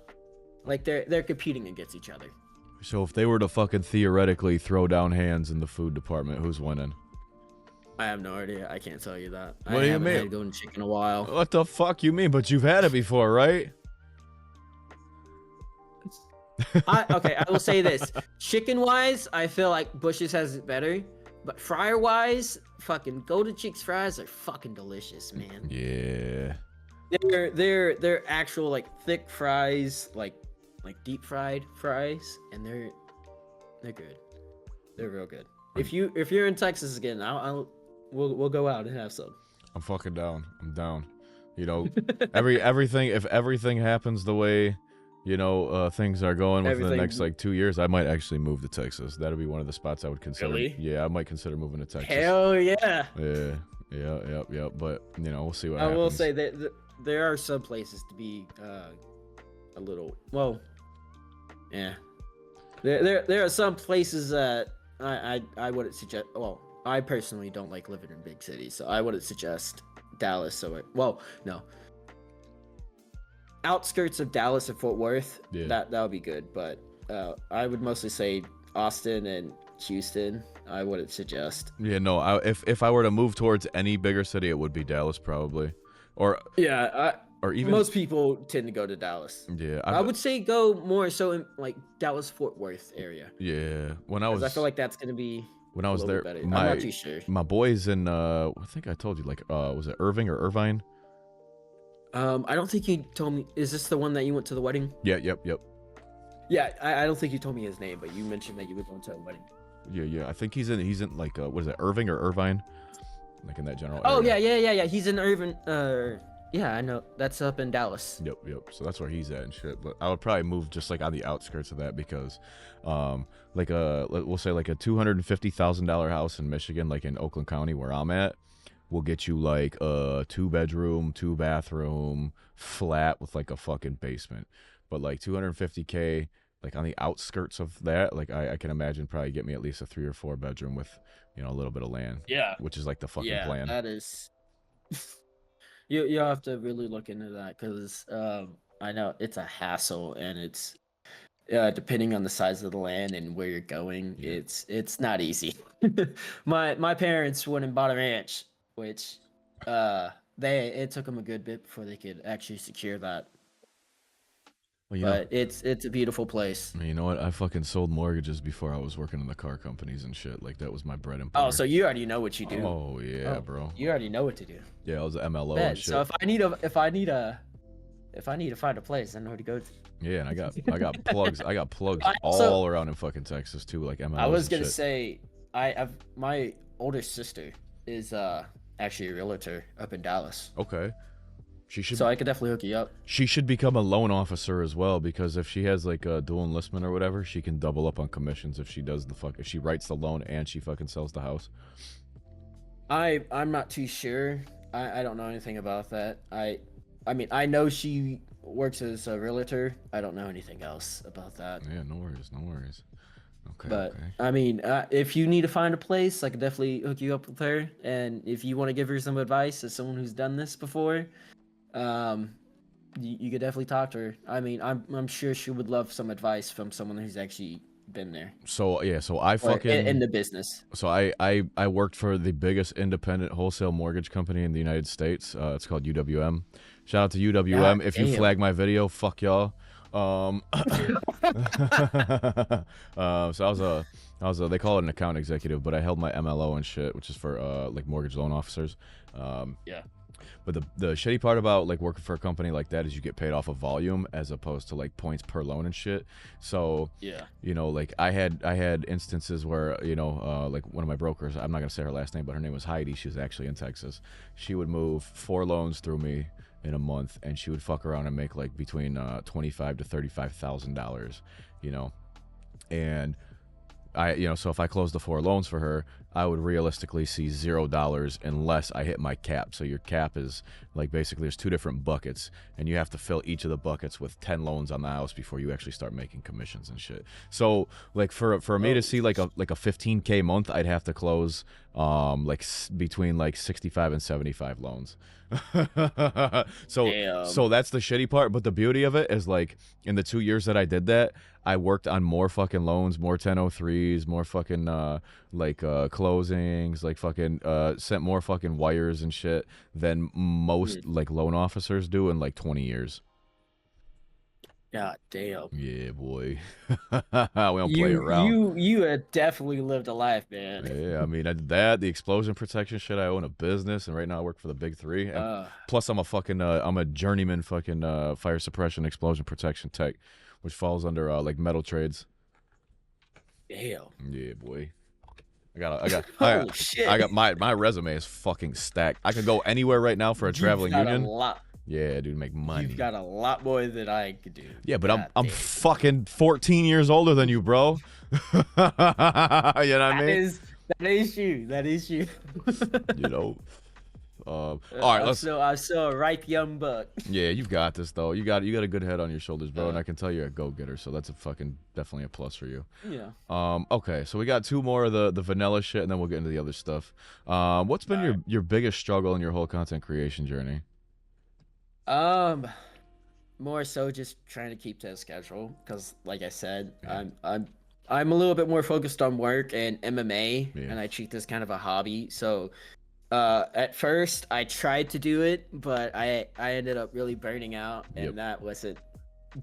Speaker 3: Like they're competing against each other.
Speaker 2: So if they were to fucking theoretically throw down hands in the food department, who's winning?
Speaker 3: I have no idea. I can't tell you that.
Speaker 2: What do you mean?
Speaker 3: I haven't had Golden Chick in a while.
Speaker 2: What the fuck you mean? But you've had it before, right?
Speaker 3: Okay, I will say this. Chicken-wise, I feel like Bush's has it better. But fryer-wise, fucking Golden Chick's fries are fucking delicious, man.
Speaker 2: Yeah.
Speaker 3: They're actual like thick fries, like deep fried fries, and they're good. They're real good. If you're in Texas again, we'll go out and have some.
Speaker 2: I'm fucking down. I'm down. You know, everything. If everything happens the way, you know, things are going within the next like 2 years, I might actually move to Texas. That'd be one of the spots I would consider.
Speaker 3: Really?
Speaker 2: Yeah, I might consider moving to Texas.
Speaker 3: Hell yeah.
Speaker 2: Yeah. But you know, we'll see what happens.
Speaker 3: I will say that there are some places to be a little well. Yeah. There are some places that I wouldn't suggest. Well, I personally don't like living in big cities, so I wouldn't suggest Dallas. No. Outskirts of Dallas and Fort Worth. Yeah. That would be good, but I would mostly say Austin and Houston. I wouldn't suggest.
Speaker 2: Yeah, no. If I were to move towards any bigger city, it would be Dallas probably. Or
Speaker 3: yeah,
Speaker 2: or even
Speaker 3: most people tend to go to Dallas.
Speaker 2: yeah,
Speaker 3: I would say go more so in like Dallas Fort Worth area.
Speaker 2: yeah. When I
Speaker 3: Because I
Speaker 2: was
Speaker 3: feel like that's gonna be a
Speaker 2: there,
Speaker 3: little bit better. I'm not too sure.
Speaker 2: my boys in I think I told you, like was it Irving or Irvine?
Speaker 3: I don't think you told me. Is this the one that you went to the wedding?
Speaker 2: Yeah, yep.
Speaker 3: Yeah, I don't think you told me his name, but you mentioned that you were going to a wedding.
Speaker 2: Yeah. I think he's in like what is it, Irving or Irvine? Like in that general
Speaker 3: Oh
Speaker 2: area.
Speaker 3: yeah. He's in Irvin. Yeah, I know. That's up in Dallas.
Speaker 2: Yep. So that's where he's at and shit. But I would probably move just like on the outskirts of that because, like we'll say like a $250,000 house in Michigan, like in Oakland County where I'm at, will get you like a 2-bedroom, 2-bathroom flat with like a fucking basement. But like 250K, like on the outskirts of that, like I can imagine probably get me at least a 3 or 4 bedroom with, you know, a little bit of land.
Speaker 3: Yeah.
Speaker 2: Which is like the fucking
Speaker 3: Yeah,
Speaker 2: plan.
Speaker 3: that is. You have to really look into that because I know it's a hassle and it's depending on the size of the land and where you're going,
Speaker 2: Yeah.
Speaker 3: it's not easy. My parents went and bought a ranch, which it took them a good bit before they could actually secure that.
Speaker 2: Well, you
Speaker 3: But
Speaker 2: know,
Speaker 3: it's a beautiful place.
Speaker 2: you know what? I fucking sold mortgages before I was working in the car companies and shit. Like that was my bread and butter.
Speaker 3: Oh, so you already know what you do.
Speaker 2: Oh yeah, bro.
Speaker 3: You already know what to do.
Speaker 2: Yeah, I was an MLO
Speaker 3: Bet.
Speaker 2: and shit.
Speaker 3: So if I need to find a place, I know where to go to.
Speaker 2: Yeah, and I got plugs. I got plugs
Speaker 3: Also-
Speaker 2: all around in fucking Texas too, like MLOs.
Speaker 3: I was
Speaker 2: and
Speaker 3: gonna
Speaker 2: shit.
Speaker 3: say my older sister is actually a realtor up in Dallas,
Speaker 2: Okay.
Speaker 3: so I could definitely hook you up.
Speaker 2: She should become a loan officer as well, because if she has like a dual enlistment or whatever, she can double up on commissions if she does if she writes the loan and she fucking sells the house.
Speaker 3: I'm not too sure. I don't know anything about that. I mean I know she works as a realtor. I don't know anything else about that.
Speaker 2: Yeah, no worries. Okay.
Speaker 3: But
Speaker 2: okay.
Speaker 3: I mean, if you need to find a place, I could definitely hook you up with her. And if you want to give her some advice as someone who's done this before, you could definitely talk to her. I mean, I'm sure she would love some advice from someone who's actually been there.
Speaker 2: So yeah, so I
Speaker 3: Or
Speaker 2: fucking
Speaker 3: in the business.
Speaker 2: So I worked for the biggest independent wholesale mortgage company in the United States. It's called UWM. Shout out to UWM.
Speaker 3: God
Speaker 2: If you
Speaker 3: damn.
Speaker 2: flag my video, fuck y'all. So I was a they call it an account executive, but I held my MLO and shit, which is for like mortgage loan officers.
Speaker 3: Yeah.
Speaker 2: But the shitty part about like working for a company like that is you get paid off of volume as opposed to like points per loan and shit. So
Speaker 3: Yeah.
Speaker 2: you know, like I had instances where, you know, like one of my brokers, I'm not gonna say her last name, but her name was Heidi. She was actually in Texas. She would move 4 loans through me in a month, and she would fuck around and make like between $25,000 to $35,000, you know, and so if I closed the 4 loans for her, I would realistically see $0 unless I hit my cap. So your cap is like basically there's 2 different buckets, and you have to fill each of the buckets with 10 loans on the house before you actually start making commissions and shit. So like for me to see like a 15K month, I'd have to close between like 65 and 75 loans. So
Speaker 3: Damn.
Speaker 2: that's the shitty part, but the beauty of it is like in the 2 years that I did that, I worked on more fucking loans, more 1003s, more fucking closings, like fucking sent more fucking wires and shit than most like loan officers do in like 20 years.
Speaker 3: God damn.
Speaker 2: Yeah, boy. We don't play around.
Speaker 3: You had definitely lived a life, man.
Speaker 2: Yeah, I mean, I did that, the explosion protection shit. I own a business, and right now I work for the big 3. And plus, I'm a fucking I'm a journeyman fucking fire suppression explosion protection tech, which falls under like metal trades.
Speaker 3: Damn.
Speaker 2: Yeah, boy.
Speaker 3: Holy shit.
Speaker 2: I got my resume is fucking stacked. I could go anywhere right now for a traveling
Speaker 3: You've got
Speaker 2: union.
Speaker 3: A lot.
Speaker 2: Yeah, dude, make money.
Speaker 3: You've got a lot more than I could do.
Speaker 2: Yeah, but
Speaker 3: God
Speaker 2: I'm
Speaker 3: damn.
Speaker 2: fucking 14 years older than you, bro. You know what I mean?
Speaker 3: That is you. That is you.
Speaker 2: You know. All right, let's.
Speaker 3: I'm still a ripe young buck.
Speaker 2: Yeah, you've got this though. You got a good head on your shoulders, bro, and I can tell you're a go-getter. So that's a fucking definitely a plus for you.
Speaker 3: Yeah.
Speaker 2: Okay, so we got 2 more of the vanilla shit, and then we'll get into the other stuff. What's been your biggest struggle in your whole content creation journey?
Speaker 3: More so just trying to keep to a schedule because, like I said, I'm a little bit more focused on work and MMA, and I treat this kind of a hobby. So, At first I tried to do it, but I ended up really burning out, and that wasn't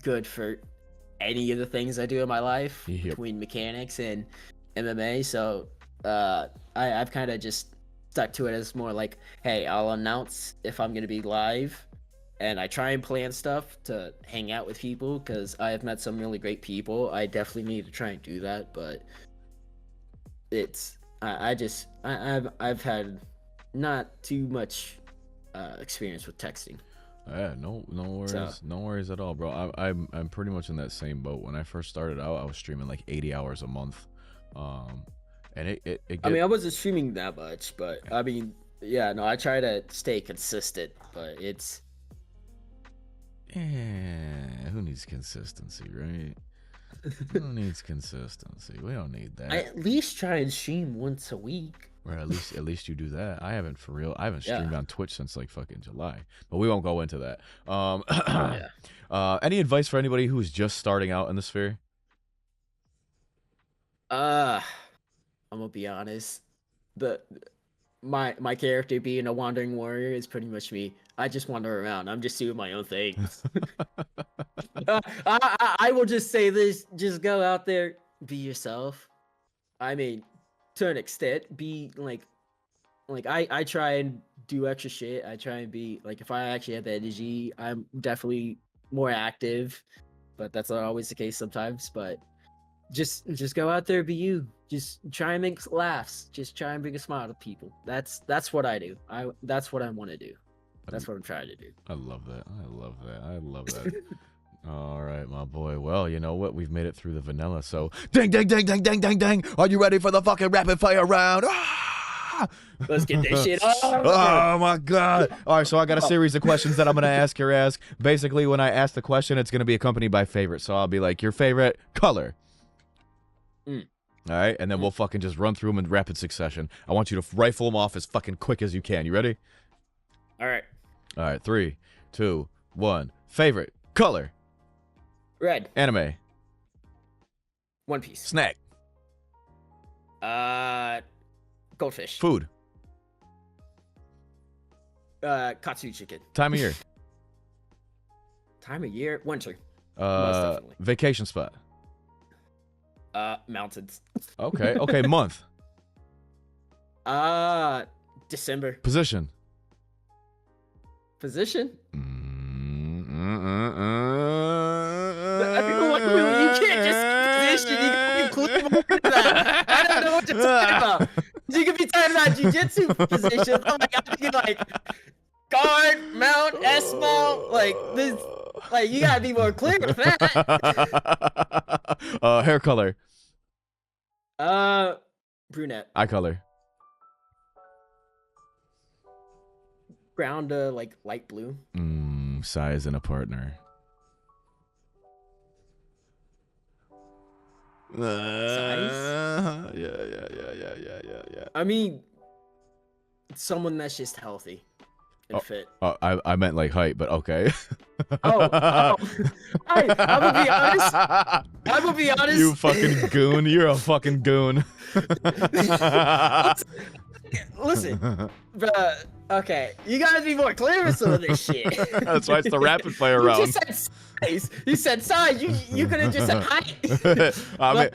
Speaker 3: good for any of the things I do in my life between mechanics and MMA. So I've kind of just stuck to it as more like, hey, I'll announce if I'm gonna be live, and I try and plan stuff to hang out with people because I have met some really great people. I definitely need to try and do that, but I've had not too much experience with texting.
Speaker 2: Yeah, no worries, no worries at all, bro. I'm pretty much in that same boat. When I first started out, I was streaming like 80 hours a month, and it
Speaker 3: I mean, I wasn't streaming that much, but I mean, yeah, no, I try to stay consistent, but it's
Speaker 2: who needs consistency, right? Who needs consistency? We don't need that.
Speaker 3: I at least try and stream once a week.
Speaker 2: Or at least you do that. I haven't streamed on Twitch since like fucking July. But we won't go into that. Any advice for anybody who's just starting out in the sphere?
Speaker 3: I'm gonna be honest. My character being a wandering warrior is pretty much me. I just wander around. I'm just doing my own things. I will just say this: just go out there, be yourself. I mean, to an extent, be like I try and do extra shit. I try and be like, if I actually have the energy, I'm definitely more active, but that's not always the case sometimes. But just go out there, be you. Just try and make laughs. Just try and bring a smile to people. That's what I do. That's what I want to do. That's what I'm trying to do.
Speaker 2: I love that. All right, my boy. Well, you know what? We've made it through the vanilla. So, ding, ding, ding, ding, ding, ding, ding. Are you ready for the fucking rapid fire round?
Speaker 3: Let's get this shit on.
Speaker 2: Oh my god. All right, so I got a series of questions that I'm going to ask your ass. Basically, when I ask the question, it's going to be accompanied by favorite. So I'll be like, your favorite color. All right, and then we'll fucking just run through them in rapid succession. I want you to rifle them off as fucking quick as you can. You ready?
Speaker 3: All right.
Speaker 2: All right, 3, 2, 1. Favorite color.
Speaker 3: Red.
Speaker 2: Anime.
Speaker 3: One Piece.
Speaker 2: Snack.
Speaker 3: Goldfish.
Speaker 2: Food.
Speaker 3: Katsu chicken.
Speaker 2: Time of year.
Speaker 3: Time of year. Winter. Most definitely.
Speaker 2: Vacation spot.
Speaker 3: Mountains.
Speaker 2: Okay, month.
Speaker 3: December.
Speaker 2: Position.
Speaker 3: Position?
Speaker 2: I
Speaker 3: mean, you can't just position. You can include more than that. I don't know what you're talking about. You could be talking about jiu-jitsu positions. Oh my god, I'm thinking like guard, mount, S-mount, like this. Like, you gotta be more clear with that.
Speaker 2: Hair color.
Speaker 3: Brunette.
Speaker 2: Eye color.
Speaker 3: Brown to like light blue.
Speaker 2: Size and a partner.
Speaker 3: Size?
Speaker 2: Yeah.
Speaker 3: I mean, someone that's just healthy and fit.
Speaker 2: Oh, I meant like height, but okay.
Speaker 3: I'm gonna be honest.
Speaker 2: You fucking goon. You're a fucking goon.
Speaker 3: Listen, bruh. Okay, you gotta be more clear with some of this shit.
Speaker 2: That's why it's the rapid fire round.
Speaker 3: You just said size. You said size. You could have just said height. I'm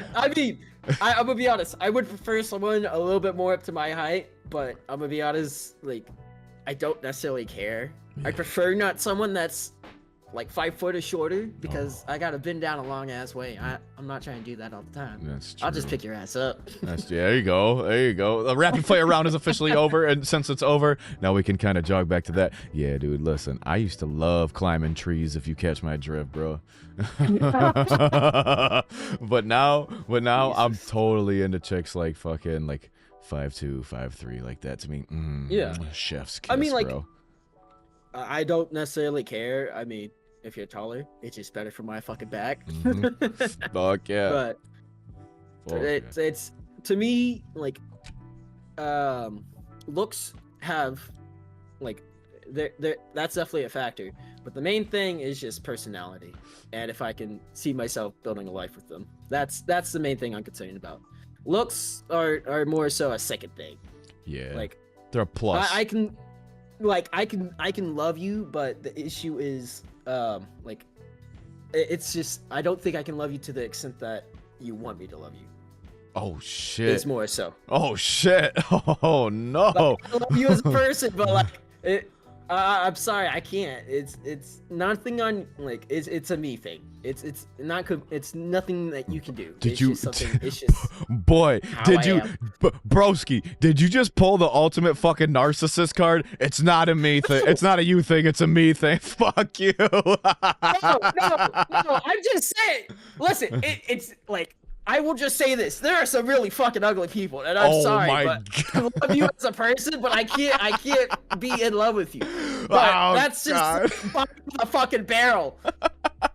Speaker 3: gonna be honest. I would prefer someone a little bit more up to my height, but I'm gonna be honest. Like, I don't necessarily care. I prefer not someone that's like 5 foot or shorter, because I gotta bend down a long ass way. I'm not trying to do that all the time.
Speaker 2: That's true.
Speaker 3: I'll just pick your ass up.
Speaker 2: There you go. The rapid fire round is officially over, and since it's over, now we can kind of jog back to that. Yeah, dude, listen, I used to love climbing trees, if you catch my drift, bro. but now I'm totally into chicks like fucking like 5'2", 5'3", like that. To me,
Speaker 3: yeah,
Speaker 2: chef's kiss,
Speaker 3: I mean, like,
Speaker 2: bro.
Speaker 3: I don't necessarily care. I mean, if you're taller, it's just better for my fucking back.
Speaker 2: Fuck yeah.
Speaker 3: But it's to me, like, looks have, like, that's definitely a factor. But the main thing is just personality, and if I can see myself building a life with them, that's the main thing I'm concerned about. Looks are more so a second thing.
Speaker 2: Yeah.
Speaker 3: Like,
Speaker 2: They're a plus.
Speaker 3: I can, like, I can love you, but the issue is, like, it's just I don't think I can love you to the extent that you want me to love you.
Speaker 2: Oh shit.
Speaker 3: It's more so.
Speaker 2: Oh shit. Oh no.
Speaker 3: Like, I love you as a person, but like, I'm sorry, I can't. It's nothing on like it's a me thing. It's nothing that you can do. It's just something. It's just
Speaker 2: boy, did you, broski? Did you just pull the ultimate fucking narcissist card? It's not a me thing. It's not a you thing. It's a me thing. Fuck you.
Speaker 3: no. I'm just saying. Listen, it's like. I will just say this: there are some really fucking ugly people, and I'm sorry, but I love you as a person, but I can't be in love with you. But that's just a fucking barrel.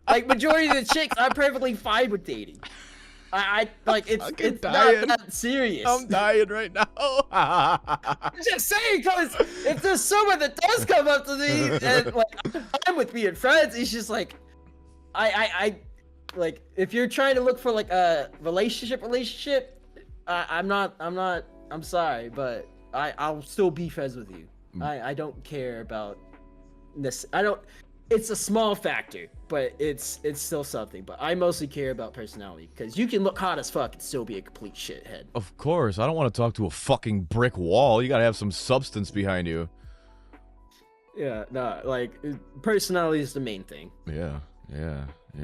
Speaker 3: Like majority of the chicks, I'm perfectly fine with dating. I like it's not that serious.
Speaker 2: I'm dying right now.
Speaker 3: I'm just saying, because if there's someone that does come up to me and like I'm with being friends, it's just like I like if you're trying to look for like a relationship, I'm sorry, but I'll still be friends with you. I don't care about this. It's a small factor, but it's still something. But I mostly care about personality, because you can look hot as fuck and still be a complete shithead.
Speaker 2: Of course, I don't want to talk to a fucking brick wall. You gotta have some substance behind you.
Speaker 3: Yeah, no, like personality is the main thing.
Speaker 2: Yeah.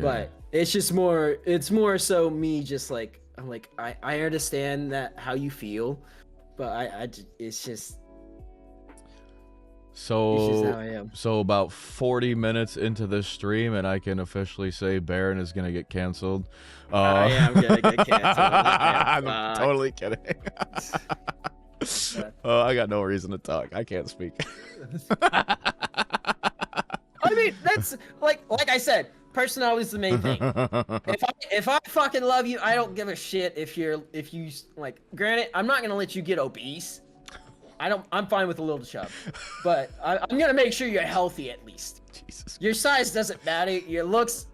Speaker 3: But it's more so me just like I'm like I understand that how you feel, but it's just how I am.
Speaker 2: So about 40 minutes into this stream, and I can officially say Barron is gonna get canceled.
Speaker 3: I am gonna get canceled.
Speaker 2: I'm totally kidding. I got no reason to talk. I can't speak.
Speaker 3: I mean, that's like I said, personality is the main thing. If I fucking love you, I don't give a shit if you like. Granted, I'm not gonna let you get obese. I'm fine with a little chub, but I'm gonna make sure you're healthy at least.
Speaker 2: Jesus.
Speaker 3: Your size doesn't matter. Your looks,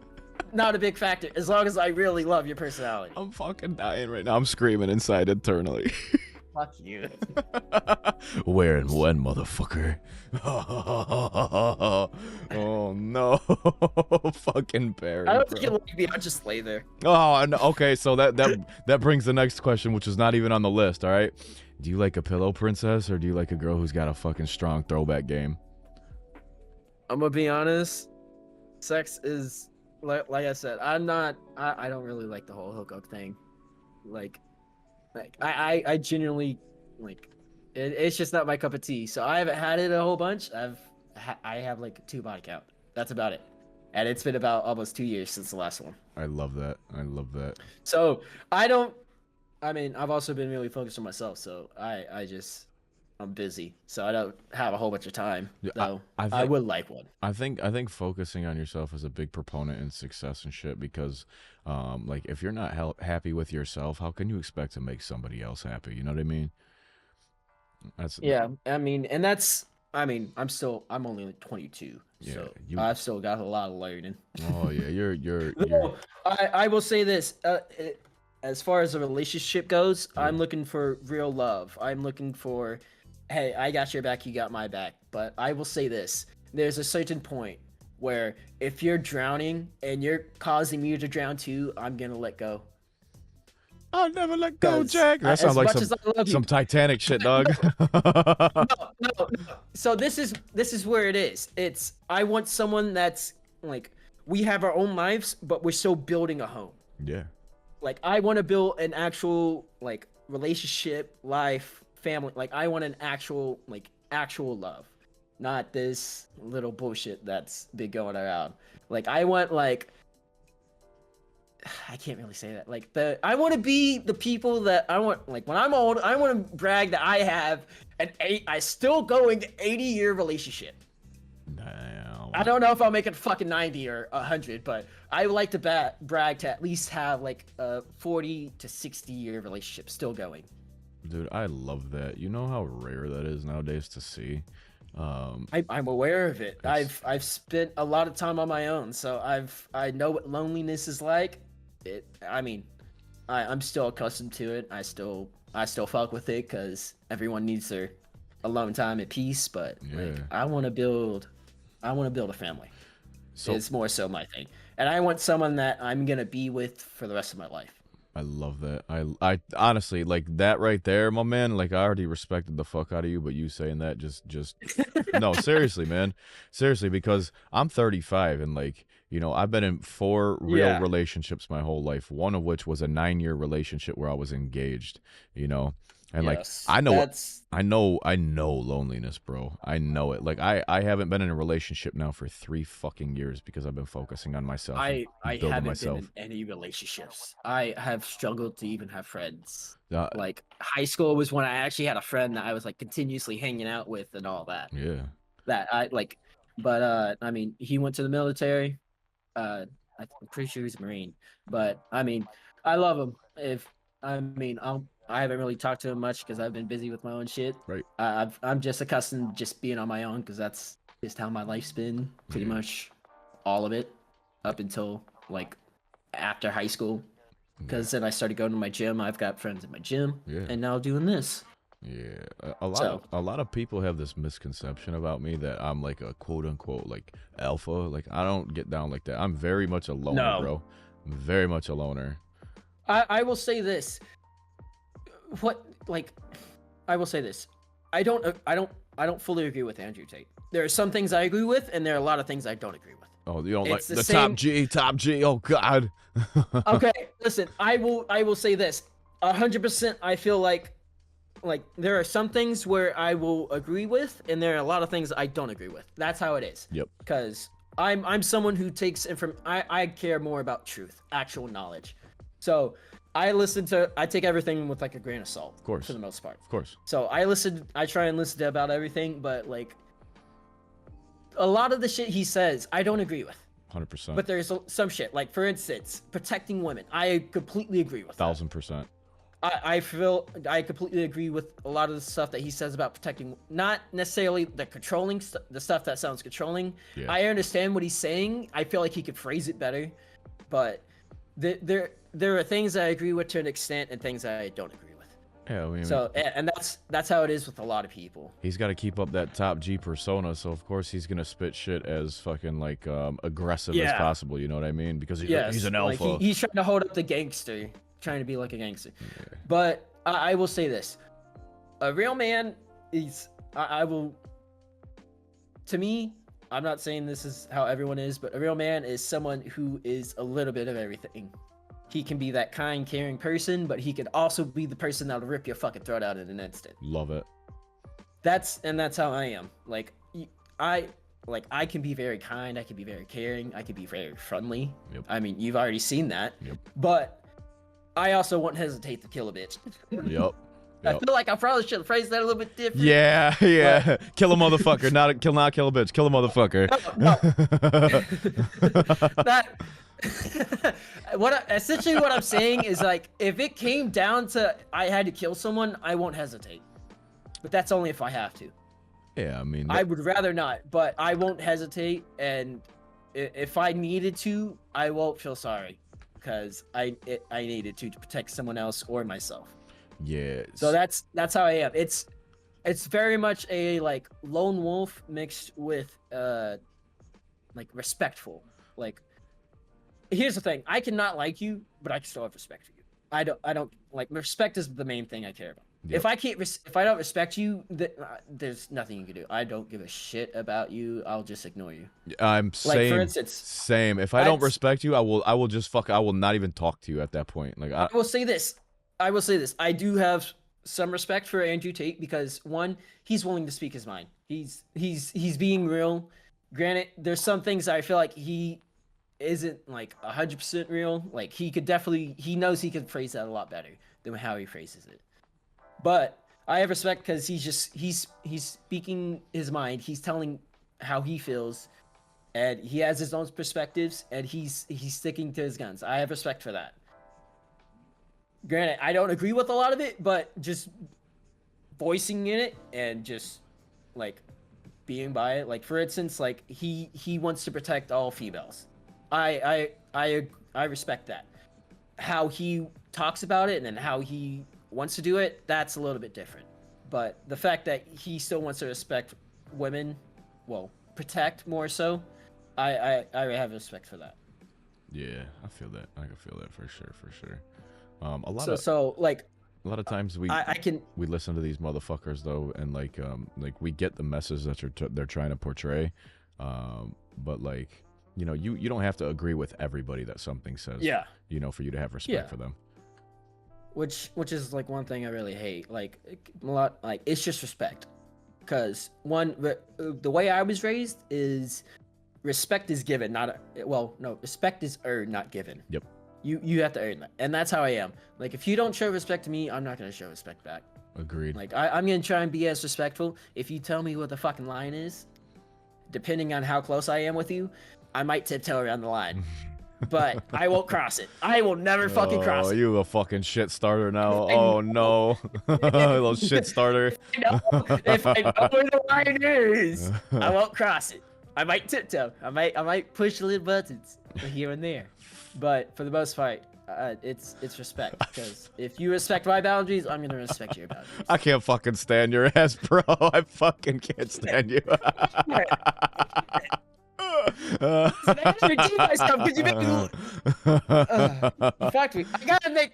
Speaker 3: not a big factor. As long as I really love your personality.
Speaker 2: I'm fucking dying right now. I'm screaming inside internally.
Speaker 3: Fuck you.
Speaker 2: Where and when, motherfucker? Oh no. Fucking Barron.
Speaker 3: I don't think you'll like me. I'll just lay there.
Speaker 2: Oh, no. Okay, so that brings the next question, which is not even on the list, all right? Do you like a pillow princess, or do you like a girl who's got a fucking strong throwback game?
Speaker 3: I'm gonna be honest. Sex is like I said. I don't really like the whole hookup thing. Like I genuinely like it's just not my cup of tea. So I haven't had it a whole bunch. I have like 2 body count. That's about it. And it's been about almost 2 years since the last one.
Speaker 2: I love that.
Speaker 3: So I mean, I've also been really focused on myself. So I'm busy. So I don't have a whole bunch of time. Though I would like one.
Speaker 2: I think focusing on yourself is a big proponent in success and shit, because like if you're not happy with yourself, how can you expect to make somebody else happy? You know what I mean?
Speaker 3: Yeah, I mean, and I'm only like 22,
Speaker 2: yeah,
Speaker 3: so I've still got a lot of learning.
Speaker 2: Oh yeah, you're
Speaker 3: I will say this, as far as a relationship goes, I'm looking for real love. I'm looking for, hey, I got your back, you got my back. But I will say this, there's a certain point where if you're drowning and you're causing me to drown too, I'm gonna let go.
Speaker 2: I'll never let go, Jack. That sounds like some Titanic shit, dog.
Speaker 3: No. So this is where it is. I want someone that's like, we have our own lives, but we're still building a home.
Speaker 2: Yeah.
Speaker 3: Like I want to build an actual like relationship, life, family. Like I want an actual love, not this little bullshit that's been going around. Like I want I can't really say that. Like I want to be the people that I want. Like when I'm old, I want to brag that I have I still going 80-year relationship.
Speaker 2: Damn.
Speaker 3: I don't know if I'll make it fucking 90 or 100, but I would like to brag to at least have like a 40 to 60-year relationship still going.
Speaker 2: Dude, I love that. You know how rare that is nowadays to see.
Speaker 3: I'm aware of it. I've spent a lot of time on my own, so I know what loneliness is like. I'm still accustomed to it. I still fuck with it because everyone needs their alone time at peace, but like I want to build a family.
Speaker 2: So
Speaker 3: It's more so my thing, and I want someone that I'm gonna be with for the rest of my life.
Speaker 2: I love that. I honestly like that right there, my man. Like I already respected the fuck out of you, but you saying that just no, seriously, man. Seriously, because I'm 35 and like, you know, I've been in 4 real relationships my whole life, one of which was a 9-year relationship where I was engaged, you know. And like
Speaker 3: Yes,
Speaker 2: I know
Speaker 3: that's
Speaker 2: I know loneliness, bro. I know it. Like I haven't been in a relationship now for 3 fucking years because I've been focusing on myself and
Speaker 3: I
Speaker 2: building
Speaker 3: haven't
Speaker 2: myself.
Speaker 3: been in any relationships. I have struggled to even have friends.
Speaker 2: Uh,
Speaker 3: Like high school was when I actually had a friend that I was like continuously hanging out with and all that.
Speaker 2: yeah.
Speaker 3: That I like, but I mean, he went to the military. I'm pretty sure he's a Marine, but I mean, I love him. I haven't really talked to him much because I've been busy with my own shit.
Speaker 2: Right.
Speaker 3: I'm just accustomed to just being on my own because that's just how my life's been, pretty much all of it, up until like after high school. Because then I started going to my gym. I've got friends at my gym, and now doing this.
Speaker 2: Yeah, a lot of people have this misconception about me that I'm like a quote unquote like alpha. Like I don't get down like that. I'm very much a loner, bro. I'm very much a loner.
Speaker 3: I will say this. I will say this. I don't fully agree with Andrew Tate. There are some things I agree with, and there are a lot of things I don't agree with.
Speaker 2: Oh, you don't like
Speaker 3: It's
Speaker 2: the
Speaker 3: the
Speaker 2: top G. Oh God.
Speaker 3: Okay, listen. I will say this. 100%. I feel like there are some things where I will agree with, and there are a lot of things I don't agree with. That's how it is.
Speaker 2: Yep.
Speaker 3: Because I'm someone who takes I care more about truth, actual knowledge. So I take everything with like a grain of salt.
Speaker 2: Of course.
Speaker 3: For the most part.
Speaker 2: Of course.
Speaker 3: So I try and listen to about everything, but like a lot of the shit he says, I don't agree with.
Speaker 2: 100%.
Speaker 3: But there's some shit, like for instance, protecting women. I completely agree with that.
Speaker 2: 1000%.
Speaker 3: I feel I completely agree with a lot of the stuff that he says about protecting, not necessarily the controlling the stuff that sounds controlling.
Speaker 2: Yeah.
Speaker 3: I understand what he's saying. I feel like he could phrase it better, but there are things I agree with to an extent and things I don't agree with.
Speaker 2: Yeah, I mean,
Speaker 3: so and that's how it is with a lot of people.
Speaker 2: He's got to keep up that top G persona, so of course he's gonna spit shit as fucking like aggressive as possible. You know what I mean? Because he's an alpha.
Speaker 3: Like he's trying to hold up the gangster, trying to be like a gangster. Yeah. But I will say this: a real man is. I will. To me, I'm not saying this is how everyone is, but a real man is someone who is a little bit of everything. He can be that kind, caring person, but he could also be the person that'll rip your fucking throat out in an instant.
Speaker 2: Love it.
Speaker 3: That's how I am. I can be very kind, I can be very caring, I can be very friendly.
Speaker 2: Yep.
Speaker 3: I mean, you've already seen that.
Speaker 2: Yep.
Speaker 3: But I also won't hesitate to kill a bitch.
Speaker 2: Yep.
Speaker 3: I feel like I probably should have phrased that a little bit different.
Speaker 2: Yeah. But... kill a motherfucker, not kill a bitch. Kill a motherfucker.
Speaker 3: No. Essentially what I'm saying is like, if it came down to I had to kill someone, I won't hesitate. But that's only if I have to.
Speaker 2: Yeah, I mean,
Speaker 3: I would rather not, but I won't hesitate, and if I needed to, I won't feel sorry because I needed to protect someone else or myself.
Speaker 2: Yeah.
Speaker 3: So that's how I am. It's very much a like lone wolf mixed with like respectful. Like, here's the thing: I cannot like you, but I can still have respect for you. I don't like respect is the main thing I care about. Yep. If I don't respect you, there's nothing you can do. I don't give a shit about you. I'll just ignore you.
Speaker 2: I'm same.
Speaker 3: Like, for instance,
Speaker 2: same. If I don't respect you, I will just I will not even talk to you at that point. Like
Speaker 3: I will say this. I do have some respect for Andrew Tate because one, he's willing to speak his mind. He's being real. Granted, there's some things I feel like he isn't like 100% real. Like he knows he could phrase that a lot better than how he phrases it. But I have respect because he's speaking his mind. He's telling how he feels, and he has his own perspectives, and he's sticking to his guns. I have respect for that. Granted, I don't agree with a lot of it, but just voicing in it and just like being by it. Like for instance, like he wants to protect all females. I respect that. How he talks about it and then how he wants to do it, that's a little bit different. but the fact that he still wants to respect women, well, protect more so, I have respect for that.
Speaker 2: Yeah, I feel that. I can feel that for sure. A lot of times we listen to these motherfuckers though, and like we get the message that they're trying to portray, but like, you know, you don't have to agree with everybody that something says.
Speaker 3: Yeah.
Speaker 2: You know, for you to have respect for them.
Speaker 3: Which is like one thing I really hate. Like a lot, like it's just respect, because the way I was raised is respect is given, respect is earned, not given.
Speaker 2: Yep.
Speaker 3: You have to earn that, and that's how I am. Like if you don't show respect to me, I'm not gonna show respect back.
Speaker 2: Agreed.
Speaker 3: Like I'm gonna try and be as respectful. If you tell me what the fucking line is, depending on how close I am with you, I might tiptoe around the line. But I won't cross it. I will never fucking cross it.
Speaker 2: Oh, you a fucking shit starter now. Oh no. Little shit starter.
Speaker 3: If I know where the line is, I won't cross it. I might tiptoe. I might push little buttons here and there. But for the most part, it's respect. Because if you respect my boundaries, I'm gonna respect your boundaries.
Speaker 2: I can't fucking stand your ass, bro. I fucking can't stand you.
Speaker 3: So that's your team myself, because you make me. Fuck me.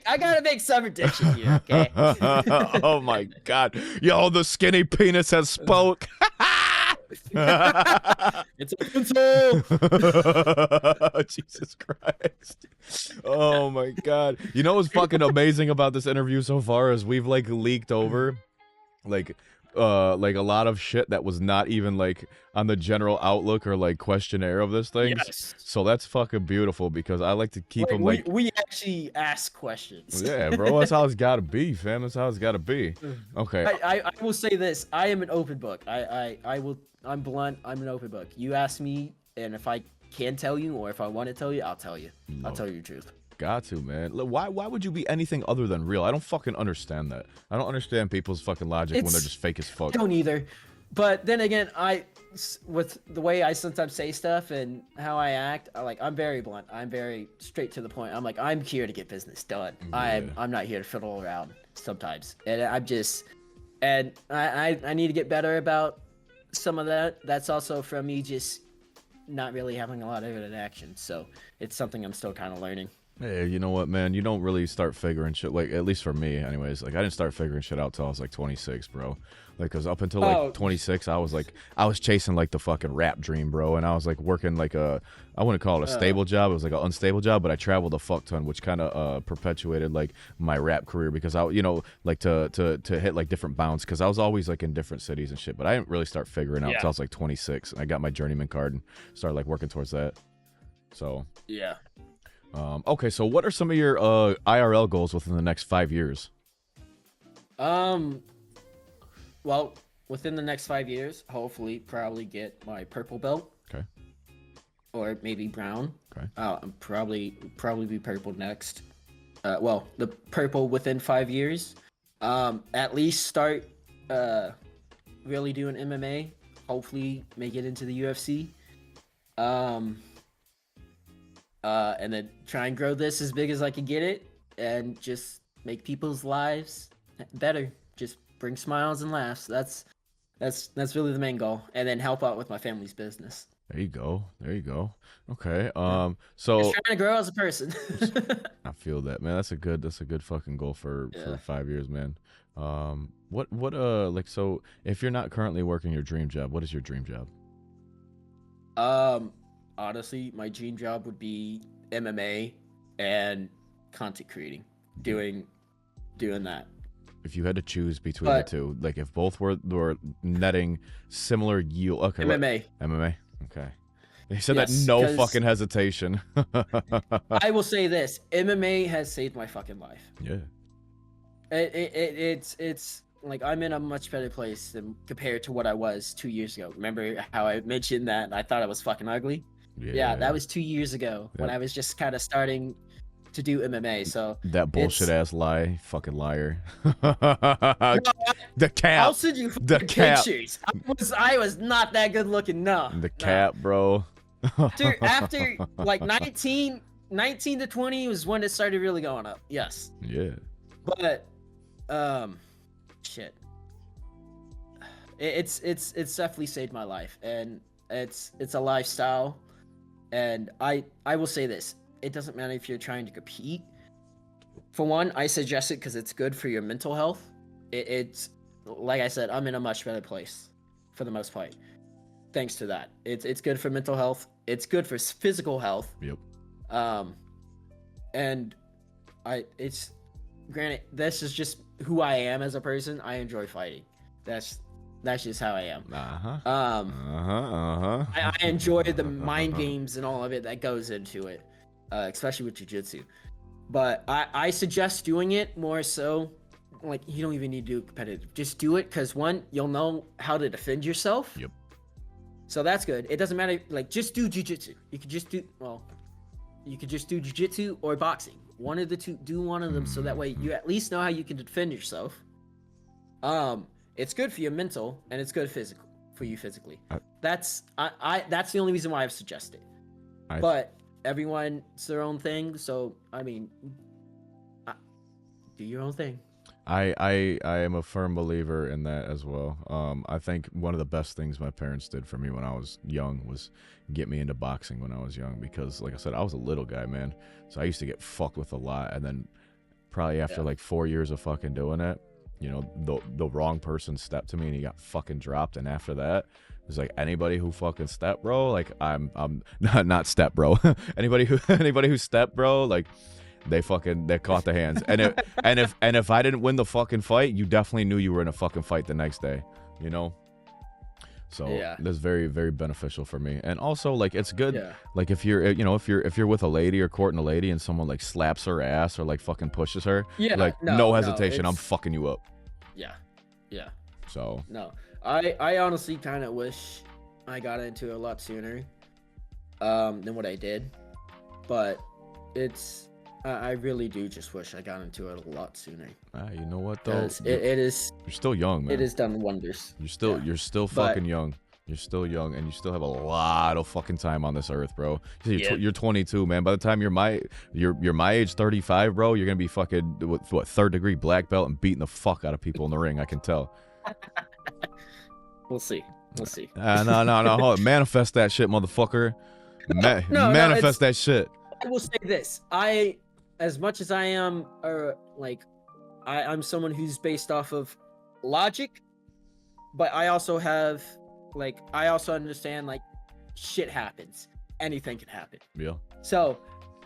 Speaker 3: I gotta make some addiction here. Okay.
Speaker 2: Oh my god. Yo, the skinny penis has spoke.
Speaker 3: It's a pencil.
Speaker 2: Jesus Christ. Oh my god. You know what's fucking amazing about this interview so far is we've like leaked over like a lot of shit that was not even like on the general outlook or like questionnaire of this thing.
Speaker 3: Yes.
Speaker 2: So that's fucking beautiful, because I like to keep them like
Speaker 3: we actually ask questions.
Speaker 2: Yeah, bro, that's how it's gotta be, fam. That's how it's gotta be. Okay.
Speaker 3: I will say this. I am an open book. I'm blunt. I'm an open book. You ask me, and if I can tell you, or if I want to tell you, I'll tell you. I'll tell you the truth.
Speaker 2: Got to, man. Why would you be anything other than real? I don't fucking understand that. I don't understand people's fucking logic when they're just fake as fuck.
Speaker 3: I don't either. But then again, with the way I sometimes say stuff and how I act, I'm very blunt. I'm very straight to the point. I'm like, I'm here to get business done. Yeah. I'm not here to fiddle around sometimes. And I need to get better about some of that. That's also from me just not really having a lot of it in action. So it's something I'm still kind of learning.
Speaker 2: Hey, you know what, man? You don't really start figuring shit, like, at least for me, anyways. Like, I didn't start figuring shit out till I was, like, 26, bro. Like, because up until, like, 26, I was chasing, like, the fucking rap dream, bro. And I was, like, working, like, I wouldn't call it a stable job. It was, like, an unstable job, but I traveled a fuck ton, which kind of perpetuated, like, my rap career. Because I, you know, like, to hit, like, different bounds. Because I was always, like, in different cities and shit. But I didn't really start figuring out until I was, like, 26. And I got my journeyman card and started, like, working towards that. So.
Speaker 3: Yeah.
Speaker 2: Okay, so what are some of your IRL goals within the next 5 years?
Speaker 3: Well, within the next 5 years, hopefully, probably get my purple belt.
Speaker 2: Okay.
Speaker 3: Or maybe brown.
Speaker 2: Okay.
Speaker 3: Probably be purple next. The purple within 5 years. At least start really doing MMA. Hopefully, make it into the UFC. And then try and grow this as big as I can get it, and just make people's lives better. Just bring smiles and laughs. That's really the main goal. And then help out with my family's business.
Speaker 2: There you go. Okay.
Speaker 3: So just trying to grow as a person.
Speaker 2: I feel that, man. That's a good fucking goal for 5 years, man. So if you're not currently working your dream job, what is your dream job?
Speaker 3: Honestly, my dream job would be MMA and content creating, doing that.
Speaker 2: If you had to choose between the two, like if both were netting similar yield, okay. MMA. Okay. He said that no fucking hesitation.
Speaker 3: I will say this: MMA has saved my fucking life.
Speaker 2: Yeah.
Speaker 3: It's like I'm in a much better place than compared to what I was 2 years ago. Remember how I mentioned that I thought I was fucking ugly? Yeah, that was 2 years ago when I was just kind of starting to do MMA. So
Speaker 2: that bullshit ass lie, fucking liar. The cap.
Speaker 3: I'll send you pictures. I was not that good looking. No.
Speaker 2: The cap, bro.
Speaker 3: After like 19 to 20 was when it started really going up. Yes.
Speaker 2: Yeah.
Speaker 3: But shit. it's definitely saved my life, and it's a lifestyle. And I will say this: it doesn't matter if you're trying to compete. For one, I suggest it because it's good for your mental health. It's like I said, I'm in a much better place for the most part, thanks to that. It's good for mental health. It's good for physical health.
Speaker 2: Yep.
Speaker 3: And it's granted, this is just who I am as a person. I enjoy fighting. That's just how I am. I enjoy the mind games and all of it that goes into it, especially with jiu-jitsu. But I suggest doing it more so. Like, you don't even need to do competitive. Just do it because, one, you'll know how to defend yourself.
Speaker 2: Yep.
Speaker 3: So that's good. It doesn't matter. Like, just do jiu-jitsu. You could just do jiu-jitsu or boxing. One of the two. Do one of them so that way you at least know how you can defend yourself. It's good for your mental and it's good for you physically. That's the only reason why I've suggested. But everyone's their own thing. So I mean, do your own thing.
Speaker 2: I am a firm believer in that as well. I think one of the best things my parents did for me when I was young was get me into boxing when I was young, because like I said, I was a little guy, man. So I used to get fucked with a lot. And then probably after like 4 years of fucking doing it, you know, the wrong person stepped to me and he got fucking dropped. And after that, it was like, anybody who fucking step, bro, like I'm not step, bro. anybody who step, bro, like they caught the hands. And if I didn't win the fucking fight, you definitely knew you were in a fucking fight the next day, you know? So that's very, very beneficial for me. And also, like, it's good, like if you're, you know, if you're with a lady or courting a lady and someone like slaps her ass or like fucking pushes her, like no hesitation, I'm fucking you up.
Speaker 3: Yeah.
Speaker 2: So
Speaker 3: no, I honestly kind of wish I got into it a lot sooner than what I did, but I really do just wish I got into it a lot sooner.
Speaker 2: You know what though?
Speaker 3: You're
Speaker 2: still young, man.
Speaker 3: It has done wonders.
Speaker 2: You're still fucking young. You're still young, and you still have a lot of fucking time on this earth, bro. You're 22, man. By the time you're my age, 35, bro, you're gonna be fucking what, third degree black belt and beating the fuck out of people in the ring. I can tell.
Speaker 3: We'll see.
Speaker 2: No. Hold on. Manifest that shit, motherfucker. Manifest that shit.
Speaker 3: I will say this. As much as I am, I'm someone who's based off of logic, but I also have, I also understand, like, shit happens. Anything can happen.
Speaker 2: Yeah.
Speaker 3: So,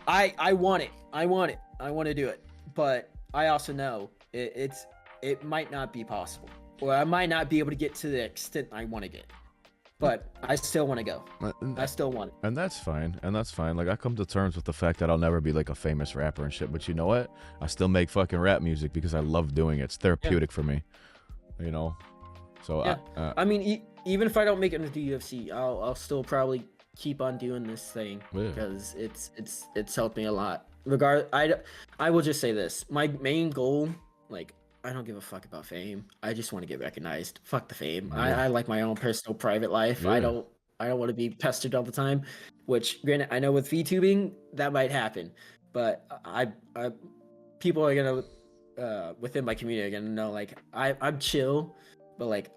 Speaker 3: I want it. I want to do it. But I also know it might not be possible. Or I might not be able to get to the extent I want to get. But I still want to go. I still want it.
Speaker 2: And that's fine. Like, I come to terms with the fact that I'll never be like a famous rapper and shit. But you know what? I still make fucking rap music because I love doing it. It's therapeutic for me. You know? So
Speaker 3: I mean, even if I don't make it into the UFC, I'll still probably keep on doing this thing because it's helped me a lot. I will just say this. My main goal, like, I don't give a fuck about fame. I just want to get recognized. Fuck the fame. I like my own personal private life. I don't want to be pestered all the time, which granted, I know with VTubing that might happen, but I people are gonna within my community are gonna know, like, I'm chill, but like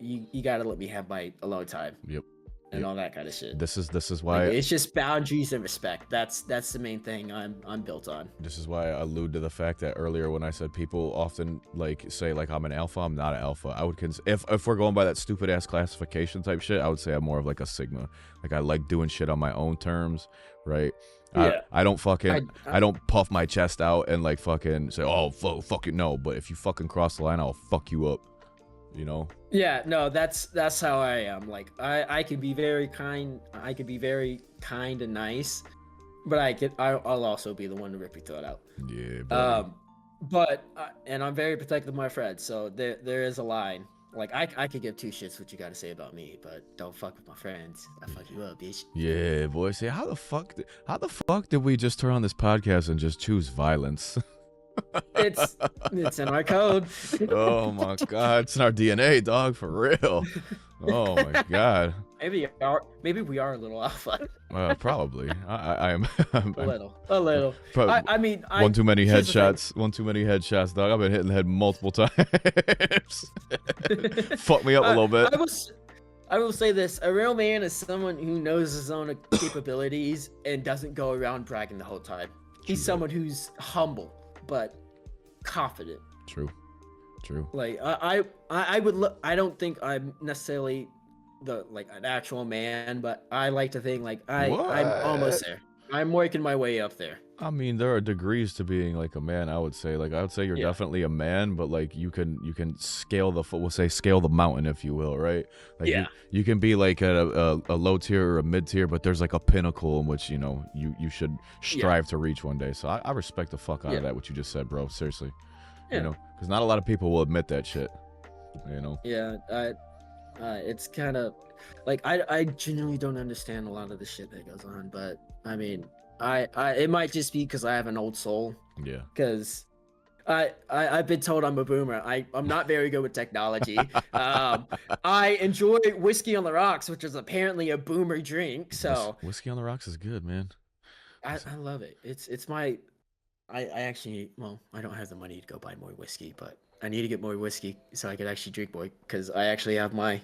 Speaker 3: you gotta let me have my alone time.
Speaker 2: Yep.
Speaker 3: And all that kind of shit.
Speaker 2: This is why
Speaker 3: it's just boundaries and respect. That's the main thing I'm built on.
Speaker 2: This is why I allude to the fact that earlier when I said people often like say like I'm an alpha. I'm not an alpha. I would if we're going by that stupid ass classification type shit, I would say I'm more of like a sigma. Like, I like doing shit on my own terms, right?
Speaker 3: Yeah.
Speaker 2: I don't fucking I don't puff my chest out and like fucking say, oh fuck it, no. But if you fucking cross the line, I'll fuck you up. You know?
Speaker 3: Yeah, no, that's how I am. Like, I could be very kind. I could be very kind and nice, but I'll also be the one to rip your throat out.
Speaker 2: Yeah. Buddy.
Speaker 3: And I'm very protective of my friends, so there is a line. Like, I could give two shits what you got to say about me, but don't fuck with my friends. I fuck you up, bitch.
Speaker 2: Yeah, boy. See, how the fuck did we just turn on this podcast and just choose violence?
Speaker 3: It's in our code.
Speaker 2: Oh my god, it's in our DNA, dog, for real. Oh my god.
Speaker 3: Maybe we are a little alpha.
Speaker 2: Probably. I am.
Speaker 3: A little.
Speaker 2: Probably
Speaker 3: I mean,
Speaker 2: one too many
Speaker 3: here's the thing.
Speaker 2: headshots. One too many headshots, dog. I've been hitting the head multiple times. Fuck me up a little bit.
Speaker 3: I will say this: a real man is someone who knows his own capabilities and doesn't go around bragging the whole time. He's someone who's humble but confident.
Speaker 2: True.
Speaker 3: Like I would look. I don't think I'm necessarily an actual man, but I like to think like I'm almost there. I'm working my way up there.
Speaker 2: I mean, there are degrees to being like a man. I would say you're definitely a man, but like you can scale scale the mountain, if you will, right? Like you can be like at a low tier or a mid tier, but there's like a pinnacle in which you should strive to reach one day. So I respect the fuck out of that, what you just said, bro. Seriously, because not a lot of people will admit that shit.
Speaker 3: Yeah, it's kind of like I genuinely don't understand a lot of the shit that goes on, but I mean, it might just be because I have an old soul.
Speaker 2: Yeah.
Speaker 3: Because I've been told I'm a boomer. I'm not very good with technology. I enjoy whiskey on the rocks, which is apparently a boomer drink. So
Speaker 2: whiskey on the rocks is good, man.
Speaker 3: I love it. It's my. I actually, well, I don't have the money to go buy more whiskey, but I need to get more whiskey so I could actually drink more, because I actually have my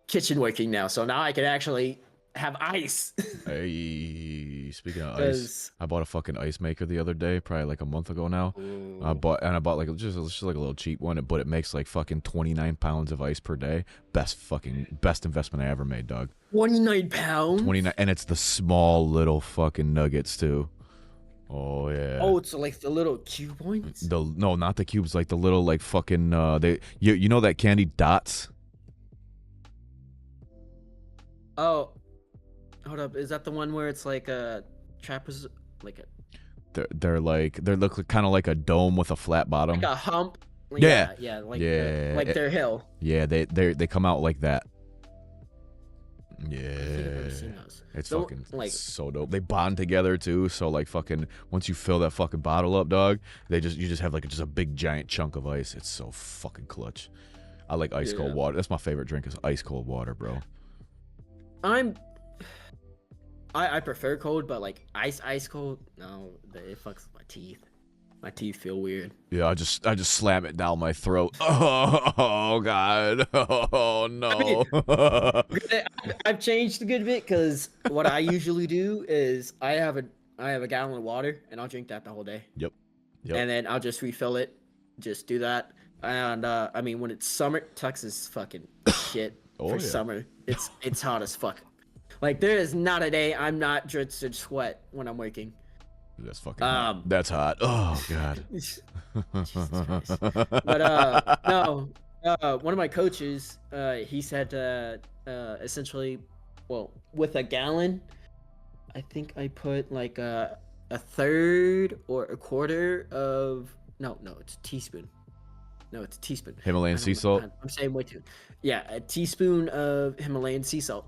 Speaker 3: kitchen working now. So now I can actually have ice.
Speaker 2: Hey, speaking of ice, I bought a fucking ice maker the other day, probably like a month ago now. I bought like just like a little cheap one, but it makes like fucking 29 pounds of ice per day. Best investment I ever made, dog.
Speaker 3: 29 pounds?
Speaker 2: 29, and it's the small little fucking nuggets too. Oh yeah.
Speaker 3: Oh, it's like the little cube ones?
Speaker 2: No, not the cubes, like the little like fucking you know that candy dots?
Speaker 3: Oh, hold up. Is that the one where it's like a trapezoid, like a?
Speaker 2: They look kind of like a dome with a flat bottom.
Speaker 3: Like a hump. Like,
Speaker 2: yeah.
Speaker 3: Like their hill.
Speaker 2: Yeah, they come out like that. Yeah, it's fucking so dope. They bond together too, so like fucking once you fill that fucking bottle up, dog, you just have like just a big giant chunk of ice. It's so fucking clutch. I like ice cold water. That's my favorite drink, is ice cold water, bro.
Speaker 3: I prefer cold, but like ice cold, no, it fucks with my teeth. My teeth feel weird.
Speaker 2: Yeah, I just slam it down my throat. Oh god. Oh no.
Speaker 3: I mean, I've changed a good bit, because what I usually do is I have a gallon of water and I'll drink that the whole day.
Speaker 2: Yep.
Speaker 3: And then I'll just refill it. Just do that. And I mean, when it's summer, Texas is fucking shit for summer. It's hot as fuck. Like, there is not a day I'm not drenched in sweat when I'm working.
Speaker 2: That's fucking hot. That's hot. Oh god.
Speaker 3: Jesus Christ. But no, one of my coaches, he said essentially, well, with a gallon, I think I put like a third or a quarter of no, it's a teaspoon. No, it's a teaspoon.
Speaker 2: Himalayan sea salt.
Speaker 3: I'm saying way too. Yeah, a teaspoon of Himalayan sea salt.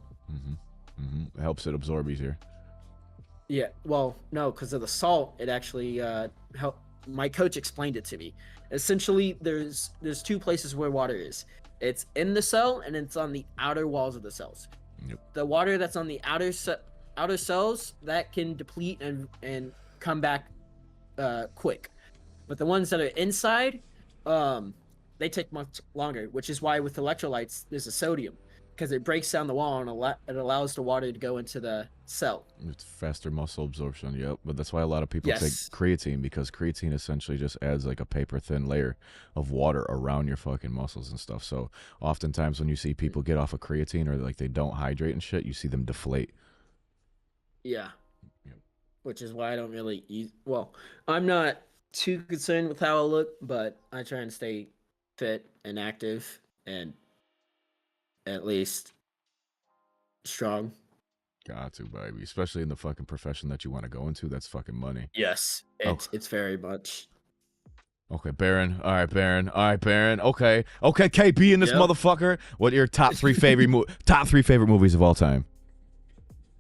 Speaker 2: It helps it absorb easier.
Speaker 3: Yeah, well, no, because of the salt, it actually helped. My coach explained it to me. Essentially, there's two places where water is. It's in the cell, and it's on the outer walls of the cells.
Speaker 2: Yep.
Speaker 3: The water that's on the outer cells, that can deplete and come back quick. But the ones that are inside, they take much longer, which is why with electrolytes, there's a sodium. Because it breaks down the wall and it allows the water to go into the cell.
Speaker 2: It's faster muscle absorption, yep. But that's why a lot of people take creatine, because creatine essentially just adds like a paper thin layer of water around your fucking muscles and stuff. So oftentimes when you see people get off of creatine or like they don't hydrate and shit, you see them deflate.
Speaker 3: Yeah. Yep. Which is why I don't really eat. Well, I'm not too concerned with how I look, but I try and stay fit and active and at least strong.
Speaker 2: Got to, baby. Especially in the fucking profession that you want to go into. That's fucking money.
Speaker 3: Yes, it's very much.
Speaker 2: Okay, Barron. All right, Barron. Okay, KB in this motherfucker. What are your top three favorite movies of all time?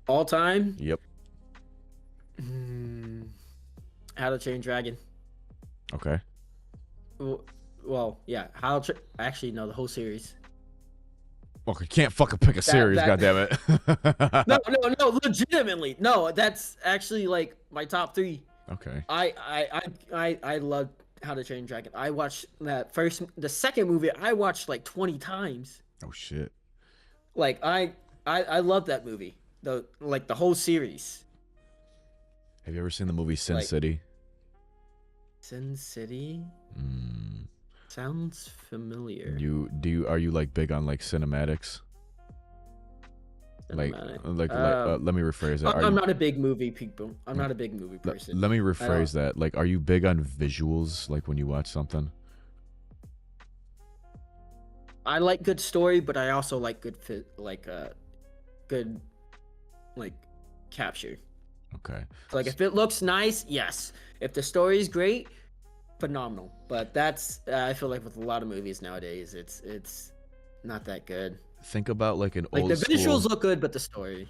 Speaker 3: All time?
Speaker 2: Yep.
Speaker 3: How to Train Dragon.
Speaker 2: Okay.
Speaker 3: Well, yeah. Actually, no, the whole series.
Speaker 2: Okay, can't fucking pick a series, goddammit.
Speaker 3: No, legitimately. No, that's actually like my top 3.
Speaker 2: Okay.
Speaker 3: I love How to Train Your Dragon. I watched the second movie I watched like 20 times.
Speaker 2: Oh shit.
Speaker 3: Like I love that movie. The whole series.
Speaker 2: Have you ever seen the movie Sin City?
Speaker 3: Sin City?
Speaker 2: Mm.
Speaker 3: Sounds familiar.
Speaker 2: Are you like big on like cinematics? Let me rephrase that.
Speaker 3: I'm not a big movie people. I'm not a big movie person.
Speaker 2: Let me rephrase that. Like, are you big on visuals? Like when you watch something?
Speaker 3: I like good story, but I also like good capture.
Speaker 2: Okay.
Speaker 3: So, like if it looks nice, yes. If the story's great, phenomenal. But that's I feel like with a lot of movies nowadays, it's not that good.
Speaker 2: Think about like an
Speaker 3: like
Speaker 2: old
Speaker 3: the
Speaker 2: school...
Speaker 3: visuals look good, but the story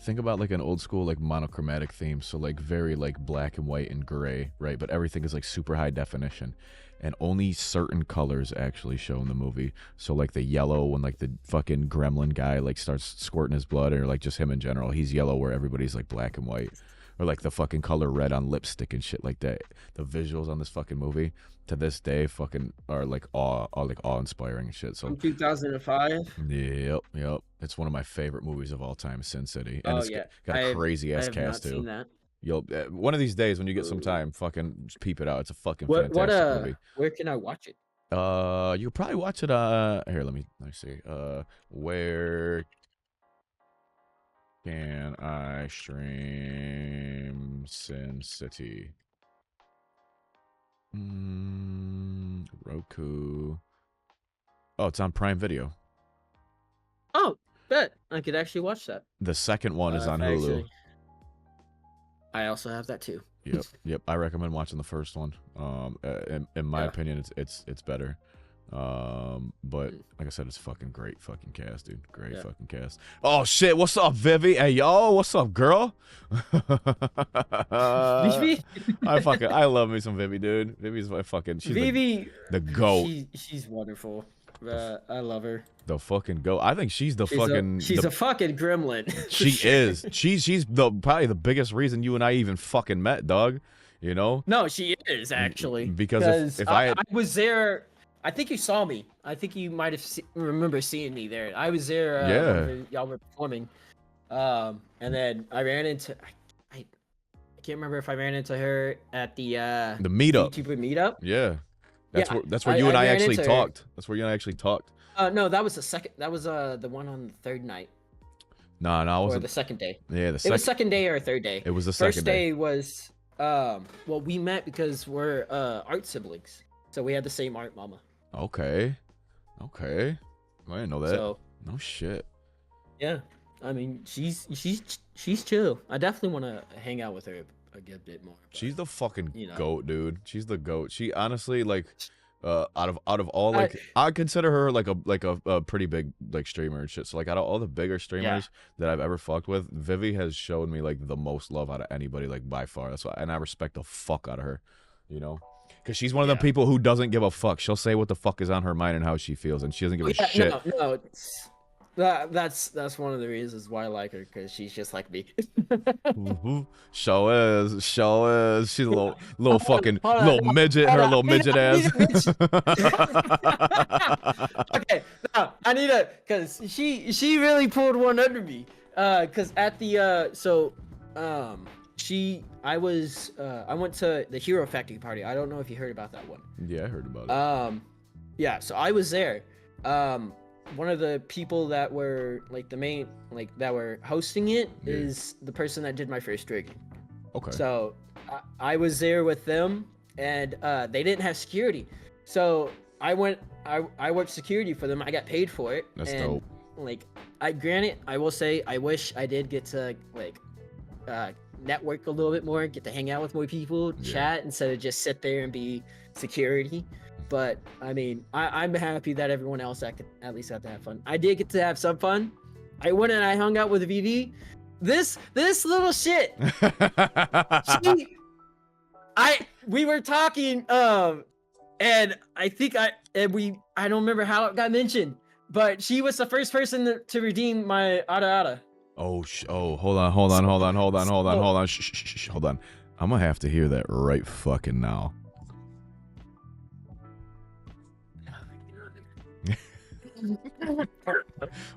Speaker 2: Think about like an old school like monochromatic theme, so like very like black and white and gray, right? But everything is like super high definition, and only certain colors actually show in the movie. So like the yellow, when like the fucking gremlin guy like starts squirting his blood, or like just him in general, he's yellow where everybody's like black and white. Or like the fucking color red on lipstick and shit like that. The visuals on this fucking movie to this day fucking are like awe-inspiring and shit. So
Speaker 3: from 2005.
Speaker 2: Yep. It's one of my favorite movies of all time, Sin City. And
Speaker 3: It's
Speaker 2: got a crazy ass cast too.
Speaker 3: Seen that.
Speaker 2: One of these days when you get some time, fucking just peep it out. It's a fucking fantastic movie.
Speaker 3: Where can I watch it?
Speaker 2: You probably watch it here, let me see. Where can I stream Sin City? Roku. Oh, it's on Prime Video.
Speaker 3: Oh, bet I could actually watch that.
Speaker 2: The second one is on Hulu.
Speaker 3: I also have that too.
Speaker 2: Yep. I recommend watching the first one. In my opinion, it's better. But like I said, it's fucking great fucking cast, dude. Great fucking cast. Oh shit, what's up, Vivi? Hey yo, what's up, girl?
Speaker 3: Vivi?
Speaker 2: I love me some Vivi, dude. Vivi's my fucking
Speaker 3: Vivi,
Speaker 2: the goat.
Speaker 3: She's wonderful. I love her.
Speaker 2: The fucking goat. I think she's the
Speaker 3: she's a fucking gremlin.
Speaker 2: She is. She's probably the biggest reason you and I even fucking met, dog. You know?
Speaker 3: No, she is actually.
Speaker 2: Because if I
Speaker 3: was there, I think you saw me. I think you might have remember seeing me there. I was there. When y'all were performing. And then I ran into. I can't remember if I ran into her at the
Speaker 2: meetup.
Speaker 3: YouTuber meetup.
Speaker 2: Yeah. That's where you and I actually talked. That's where you and I actually talked.
Speaker 3: No, that was the second. That was the one on the third night.
Speaker 2: No, I wasn't.
Speaker 3: Or the second day.
Speaker 2: Yeah,
Speaker 3: It was second day or third day.
Speaker 2: It was the second
Speaker 3: First day was well, we met because we're art siblings, so we had the same art mama.
Speaker 2: Okay. I didn't know that.
Speaker 3: So,
Speaker 2: no shit.
Speaker 3: Yeah, I mean she's chill. I definitely want to hang out with her a good bit more. But,
Speaker 2: she's the fucking goat, dude. She's the goat. She honestly like. Out of all like I consider her like a pretty big like streamer and shit. So like out of all the bigger streamers that I've ever fucked with, Vivi has shown me like the most love out of anybody, like by far. That's why, and I respect the fuck out of her, you know, because she's one of the people who doesn't give a fuck. She'll say what the fuck is on her mind and how she feels, and she doesn't give a shit.
Speaker 3: No, that's one of the reasons why I like her, because she's just like me.
Speaker 2: Show is. She's a little fucking little midget. Her little midget ass.
Speaker 3: Okay, no, I need to, cause she really pulled one under me. Cause at the I went to the Hero Factory party. I don't know if you heard about that one.
Speaker 2: Yeah, I heard about it.
Speaker 3: Yeah, so I was there. One of the people that were like the main, like that were hosting it is the person that did my first rigging.
Speaker 2: Okay.
Speaker 3: So I was there with them, and they didn't have security, so I worked security for them. I got paid for it.
Speaker 2: That's dope.
Speaker 3: Like, I will say, I wish I did get to like network a little bit more, get to hang out with more people, chat, instead of just sit there and be security. But I mean, I'm happy that everyone else at least got to have fun. I did get to have some fun. I went and I hung out with VV. This little shit. we were talking, and I think I don't remember how it got mentioned, but she was the first person to redeem my Ada.
Speaker 2: Oh, hold on. Shh, hold on. I'm gonna have to hear that right fucking now.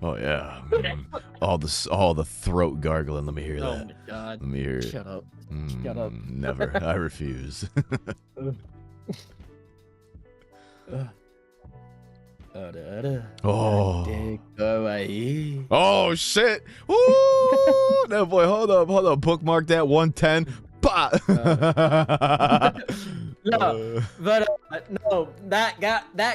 Speaker 2: Oh yeah. All the throat gargling. Let me hear that.
Speaker 3: Oh my god.
Speaker 2: Let me hear it.
Speaker 3: Shut up. Shut up.
Speaker 2: Never. I refuse. Oh. Oh shit. Woo! That boy, hold up. Bookmark that 110. Bah!
Speaker 3: No, but no, that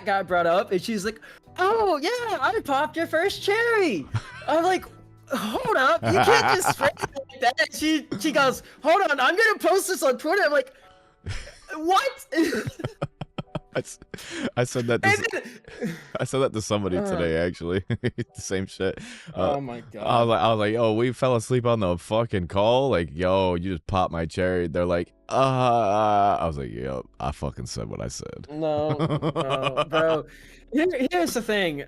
Speaker 3: got brought up, and she's like, "Oh yeah, I popped your first cherry." I'm like, "Hold up, you can't just phrase it like that." She goes, "Hold on, I'm gonna post this on Twitter." I'm like, "What?"
Speaker 2: I said that to somebody today, actually. Same shit.
Speaker 3: Oh my god.
Speaker 2: I was like, yo, we fell asleep on the fucking call. Like, yo, you just popped my cherry. They're like, I was like, yo, I fucking said what I said.
Speaker 3: No, bro. Here's the thing.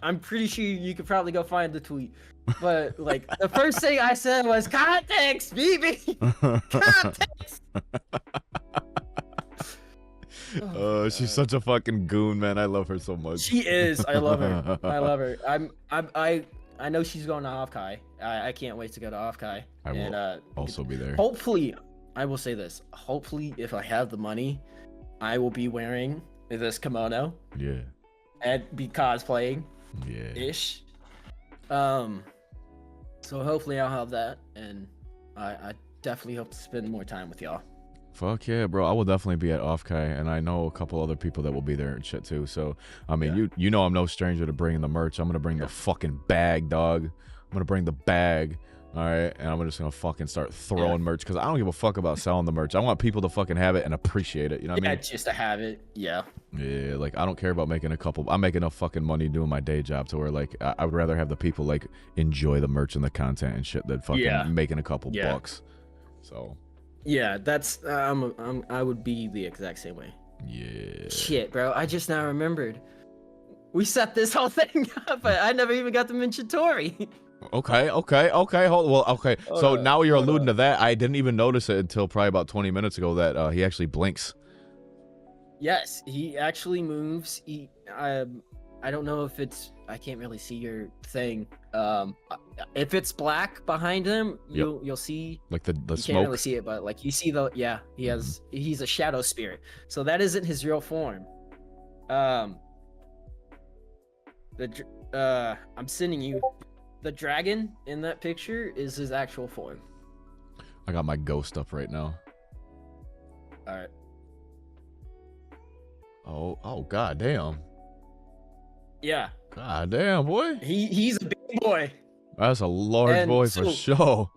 Speaker 3: I'm pretty sure you could probably go find the tweet. But like the first thing I said was context, baby. Context.
Speaker 2: Oh, she's such a fucking goon, man. I love her so much.
Speaker 3: She is. I love her. I love her. I know she's going to Offkai. I can't wait to go to Offkai.
Speaker 2: I will also be there.
Speaker 3: Hopefully, I will say this. Hopefully, if I have the money, I will be wearing this kimono.
Speaker 2: Yeah.
Speaker 3: And be cosplaying.
Speaker 2: Yeah.
Speaker 3: Ish. So hopefully I'll have that, and I definitely hope to spend more time with y'all.
Speaker 2: Fuck yeah, bro. I will definitely be at Offkai, and I know a couple other people that will be there and shit too. So, I mean, you know I'm no stranger to bringing the merch. I'm going to bring the fucking bag, dog. I'm going to bring the bag, all right? And I'm just going to fucking start throwing merch, because I don't give a fuck about selling the merch. I want people to fucking have it and appreciate it, you know what I mean?
Speaker 3: Yeah, just to have it, yeah.
Speaker 2: Yeah, like, I don't care about making a couple. I'm making enough fucking money doing my day job to where, like, I would rather have the people, like, enjoy the merch and the content and shit than fucking making a couple bucks. So...
Speaker 3: yeah, that's I would be the exact same way.
Speaker 2: Yeah.
Speaker 3: Shit, bro. I just now remembered. We set this whole thing up, but I never even got to mention Tori.
Speaker 2: Okay. So now you're alluding to that. I didn't even notice it until probably about 20 minutes ago that he actually blinks.
Speaker 3: Yes, he actually moves. I don't know if it's. I can't really see your thing. If it's black behind him, you'll see.
Speaker 2: Like the
Speaker 3: you
Speaker 2: smoke.
Speaker 3: can't really see it, but like you see he's a shadow spirit. So that isn't his real form. I'm sending you the dragon in that picture is his actual form.
Speaker 2: I got my ghost up right now.
Speaker 3: All right.
Speaker 2: Oh, god damn.
Speaker 3: Yeah.
Speaker 2: God damn, boy.
Speaker 3: He's a big boy.
Speaker 2: That's a large boy for sure.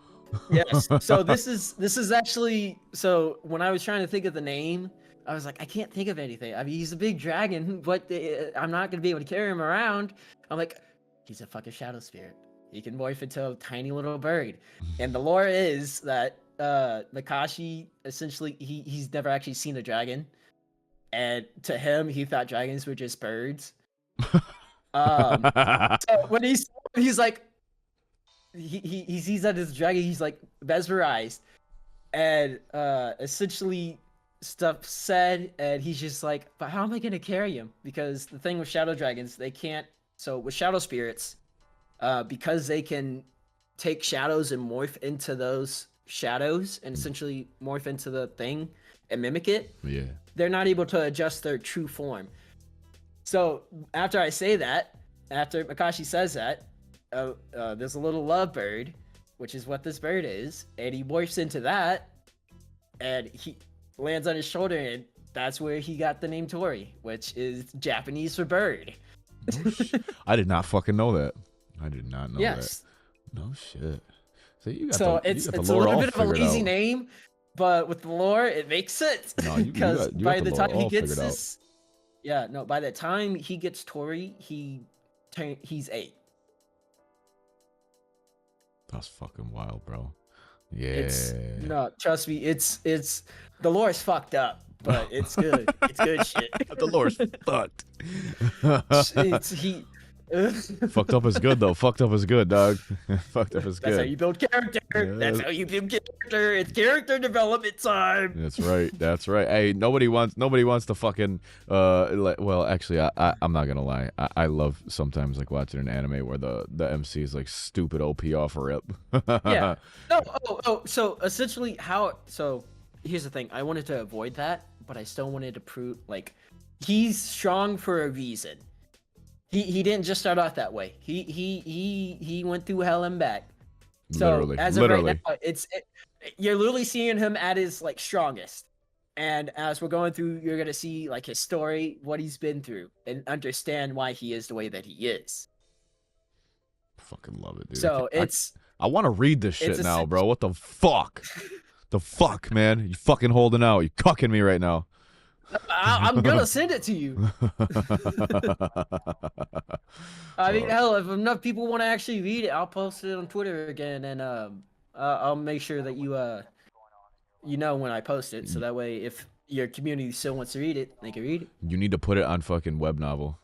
Speaker 3: Yes. So this is actually, so when I was trying to think of the name, I was like, I can't think of anything. I mean, he's a big dragon, but I'm not gonna be able to carry him around. I'm like, he's a fucking shadow spirit. He can morph into a tiny little bird. And the lore is that Makashi essentially he's never actually seen a dragon, and to him he thought dragons were just birds. So when he's like he sees that as a dragon, he's like mesmerized, and essentially stuff said, and he's just like, but how am I gonna carry him? Because the thing with shadow dragons, they can't. So with shadow spirits, because they can take shadows and morph into those shadows and essentially morph into the thing and mimic it.
Speaker 2: Yeah.
Speaker 3: They're not able to adjust their true form. So after I say that, after Makashi says that, there's a little lovebird, which is what this bird is, and he morphs into that, and he lands on his shoulder, and that's where he got the name Tori, which is Japanese for bird.
Speaker 2: I did not fucking know that. I did not know
Speaker 3: Yes.
Speaker 2: that. No shit. So you got
Speaker 3: So
Speaker 2: the,
Speaker 3: it's
Speaker 2: you got
Speaker 3: a
Speaker 2: the lore
Speaker 3: little
Speaker 2: all
Speaker 3: bit of a
Speaker 2: figured
Speaker 3: lazy
Speaker 2: out.
Speaker 3: name, but with the lore, it makes sense.
Speaker 2: No, you
Speaker 3: because
Speaker 2: got
Speaker 3: by
Speaker 2: the
Speaker 3: the
Speaker 2: lore
Speaker 3: time he
Speaker 2: all
Speaker 3: gets
Speaker 2: figured out.
Speaker 3: this, yeah, no, by the time he gets Tori, he's 8.
Speaker 2: That's fucking wild, bro.
Speaker 3: It's
Speaker 2: Yeah.
Speaker 3: no, trust me, it's the lore is fucked up, but it's good. It's good shit.
Speaker 2: The lore's fucked.
Speaker 3: It's he.
Speaker 2: Fucked up is good though. Fucked up is good, dog. Fucked up is
Speaker 3: That's how
Speaker 2: good.
Speaker 3: you build character. That's
Speaker 2: Yeah.
Speaker 3: how you build character. It's character development time.
Speaker 2: That's right. That's right. Hey, nobody wants to fucking well, actually, I'm not gonna lie. I love sometimes like watching an anime where the MC is like stupid OP off rip.
Speaker 3: Yeah. No. Oh. So essentially, So here's the thing. I wanted to avoid that, but I still wanted to prove like he's strong for a reason. He didn't just start off that way. He went through hell and back. So
Speaker 2: Literally.
Speaker 3: as of right now, you're literally seeing him at his like strongest. And as we're going through, you're gonna see like his story, what he's been through, and understand why he is the way that he is.
Speaker 2: Fucking love it, dude.
Speaker 3: So
Speaker 2: I want to read this shit
Speaker 3: it's a
Speaker 2: now,
Speaker 3: six-
Speaker 2: bro. What the fuck? The fuck, man? You fucking holding out. You cucking me right now.
Speaker 3: I'm gonna send it to you. I mean, hell, if enough people want to actually read it, I'll post it on Twitter again, and I'll make sure that you know when I post it, so that way, if your community still wants to read it, they can read it.
Speaker 2: You need to put it on fucking web novel.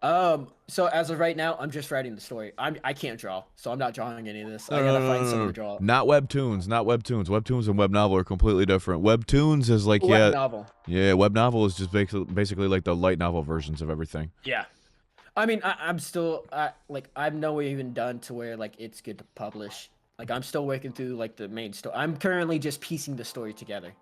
Speaker 3: So as of right now, I'm just writing the story. I can't draw, so I'm not drawing any of this. I gotta find someone to draw.
Speaker 2: Not webtoons, not webtoons. Webtoons and web novel are completely different. Webtoons is like
Speaker 3: Web novel.
Speaker 2: Yeah, web novel is just basically like the light novel versions of everything.
Speaker 3: Yeah. I mean, I'm still I'm nowhere even done to where like it's good to publish. Like I'm still working through like the main story. I'm currently just piecing the story together.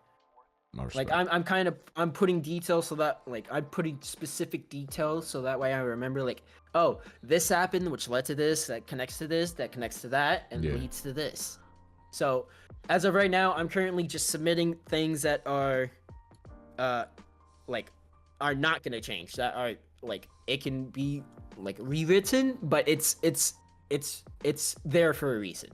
Speaker 3: Like I'm putting details so that like I'm putting specific details so that way I remember like, oh, this happened which led to this, that connects to this, that connects to that, and leads to this. So as of right now, I'm currently just submitting things that are are not gonna change. That are like it can be like rewritten, but it's there for a reason.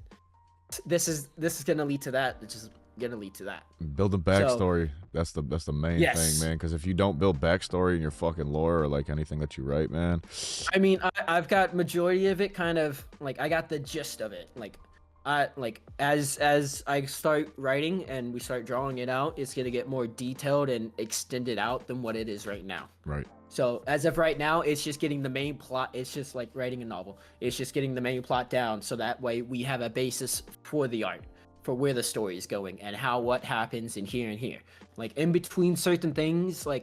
Speaker 3: This is gonna lead to that, which is gonna lead to that.
Speaker 2: Build a backstory. That's the main thing, man. Because if you don't build backstory in your fucking lore or like anything that you write, man.
Speaker 3: I mean, I've got majority of it kind of like I got the gist of it. Like as I start writing and we start drawing it out, it's gonna get more detailed and extended out than what it is right now.
Speaker 2: Right.
Speaker 3: So as of right now, it's just getting the main plot. It's just like writing a novel. It's just getting the main plot down so that way we have a basis for the art, for where the story is going and how what happens in here and here. Like in between certain things, I've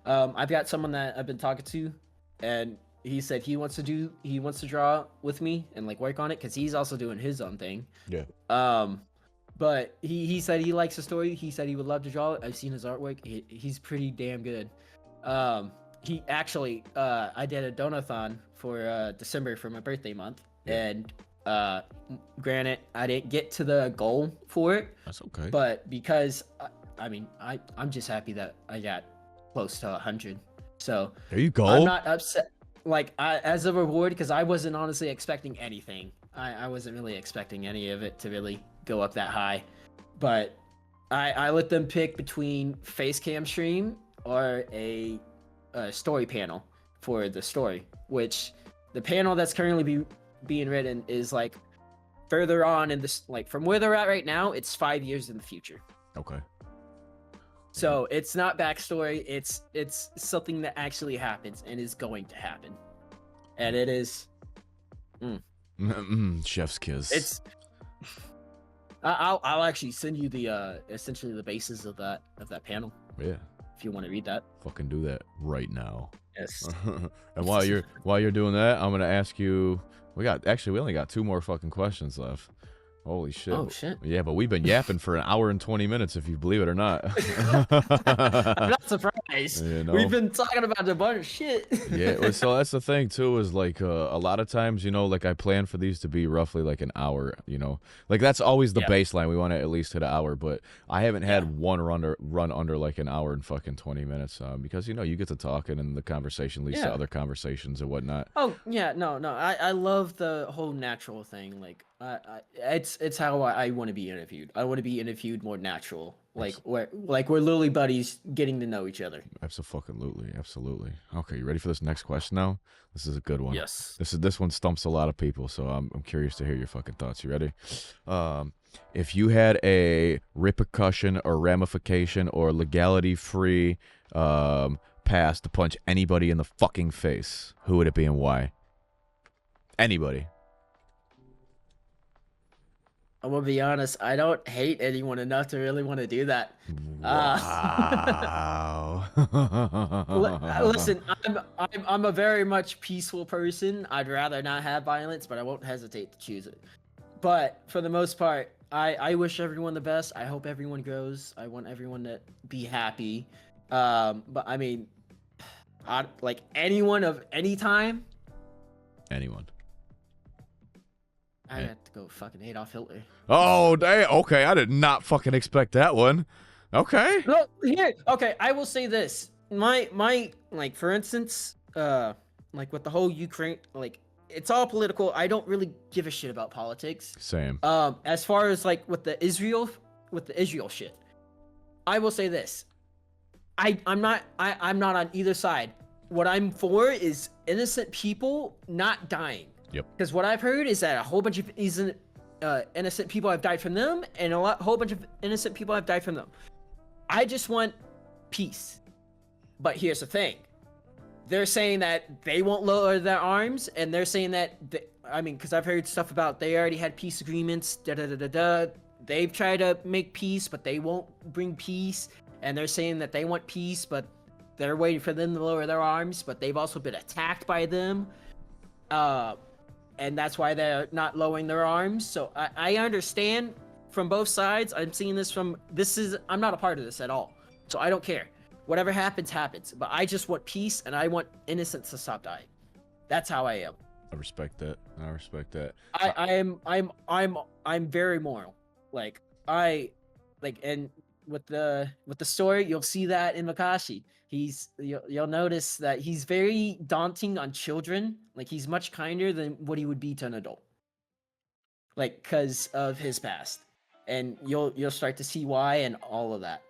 Speaker 3: got someone that I've been talking to, and he said he wants to draw with me and like work on it because he's also doing his own thing.
Speaker 2: Yeah.
Speaker 3: But he said he likes the story. He said he would love to draw it. I've seen his artwork. He's pretty damn good. He actually I did a donathon for December for my birthday month, and granted I didn't get to the goal for it.
Speaker 2: That's okay.
Speaker 3: But because I'm just happy that I got close to 100. So
Speaker 2: there you go.
Speaker 3: I'm not upset. Like as a reward, because I wasn't honestly expecting anything. I wasn't really expecting any of it to really go up that high. But I let them pick between face cam stream or a story panel for the story, which the panel that's currently being written is like further on in this, like from where they're at right now, it's 5 years in the future.
Speaker 2: Okay.
Speaker 3: So it's not backstory. It's something that actually happens and is going to happen, and it is.
Speaker 2: Chef's kiss.
Speaker 3: It's. I'll actually send you the essentially the basis of that panel.
Speaker 2: Yeah.
Speaker 3: If you want to read that.
Speaker 2: Fucking do that right now.
Speaker 3: Yes.
Speaker 2: And while you're doing that, I'm gonna ask you. We only got 2 more fucking questions left. Holy shit.
Speaker 3: Oh shit.
Speaker 2: Yeah, but we've been yapping for 1 hour and 20 minutes, if you believe it or not.
Speaker 3: I'm not surprised.
Speaker 2: You know?
Speaker 3: We've been talking about a bunch of shit.
Speaker 2: Yeah, well, so that's the thing too, is like a lot of times, like I plan for these to be roughly like an hour, like that's always the baseline. We want to at least hit an hour, but I haven't had one run under like an hour and fucking 20 minutes, because you get to talking and the conversation leads to other conversations and whatnot.
Speaker 3: Oh yeah, no, I love the whole natural thing. Like it's how I want to be interviewed. I want to be interviewed more natural like we're literally buddies getting to know each other.
Speaker 2: Absolutely, absolutely. Okay, you ready for this next question now? This is a good one.
Speaker 3: Yes.
Speaker 2: This one stumps a lot of people, so I'm curious to hear your fucking thoughts. You ready? If you had a repercussion or ramification or legality-free pass to punch anybody in the fucking face, who would it be and why? Anybody.
Speaker 3: I'm gonna be honest. I don't hate anyone enough to really want to do that.
Speaker 2: Wow.
Speaker 3: Listen, I'm a very much peaceful person. I'd rather not have violence, but I won't hesitate to choose it. But for the most part, I wish everyone the best. I hope everyone grows. I want everyone to be happy. But I mean, like anyone of any time.
Speaker 2: Anyone.
Speaker 3: I have to go fucking Adolf Hitler.
Speaker 2: Oh, damn. Okay, I did not fucking expect that one. Okay.
Speaker 3: No, here. Okay, I will say this. My like for instance, like with the whole Ukraine, like it's all political. I don't really give a shit about politics.
Speaker 2: Same.
Speaker 3: As far as like with the Israel shit, I will say this. I'm not on either side. What I'm for is innocent people not dying.
Speaker 2: Yep.
Speaker 3: Because what I've heard is that a whole bunch of innocent people have died from them, and whole bunch of innocent people have died from them. I just want peace. But here's the thing. They're saying that they won't lower their arms, and they're saying that, because I've heard stuff about they already had peace agreements, They've tried to make peace, but they won't bring peace, and they're saying that they want peace, but they're waiting for them to lower their arms, but they've also been attacked by them. And that's why they're not lowering their arms. So I understand from both sides. I'm not a part of this at all. So I don't care. Whatever happens, happens. But I just want peace, and I want innocents to stop dying. That's how I am.
Speaker 2: I respect that.
Speaker 3: I'm very moral. And with the story, you'll see that in Makashi. You'll notice that he's very daunting on children. Like he's much kinder than what he would be to an adult. Like because of his past, and you'll start to see why and all of that.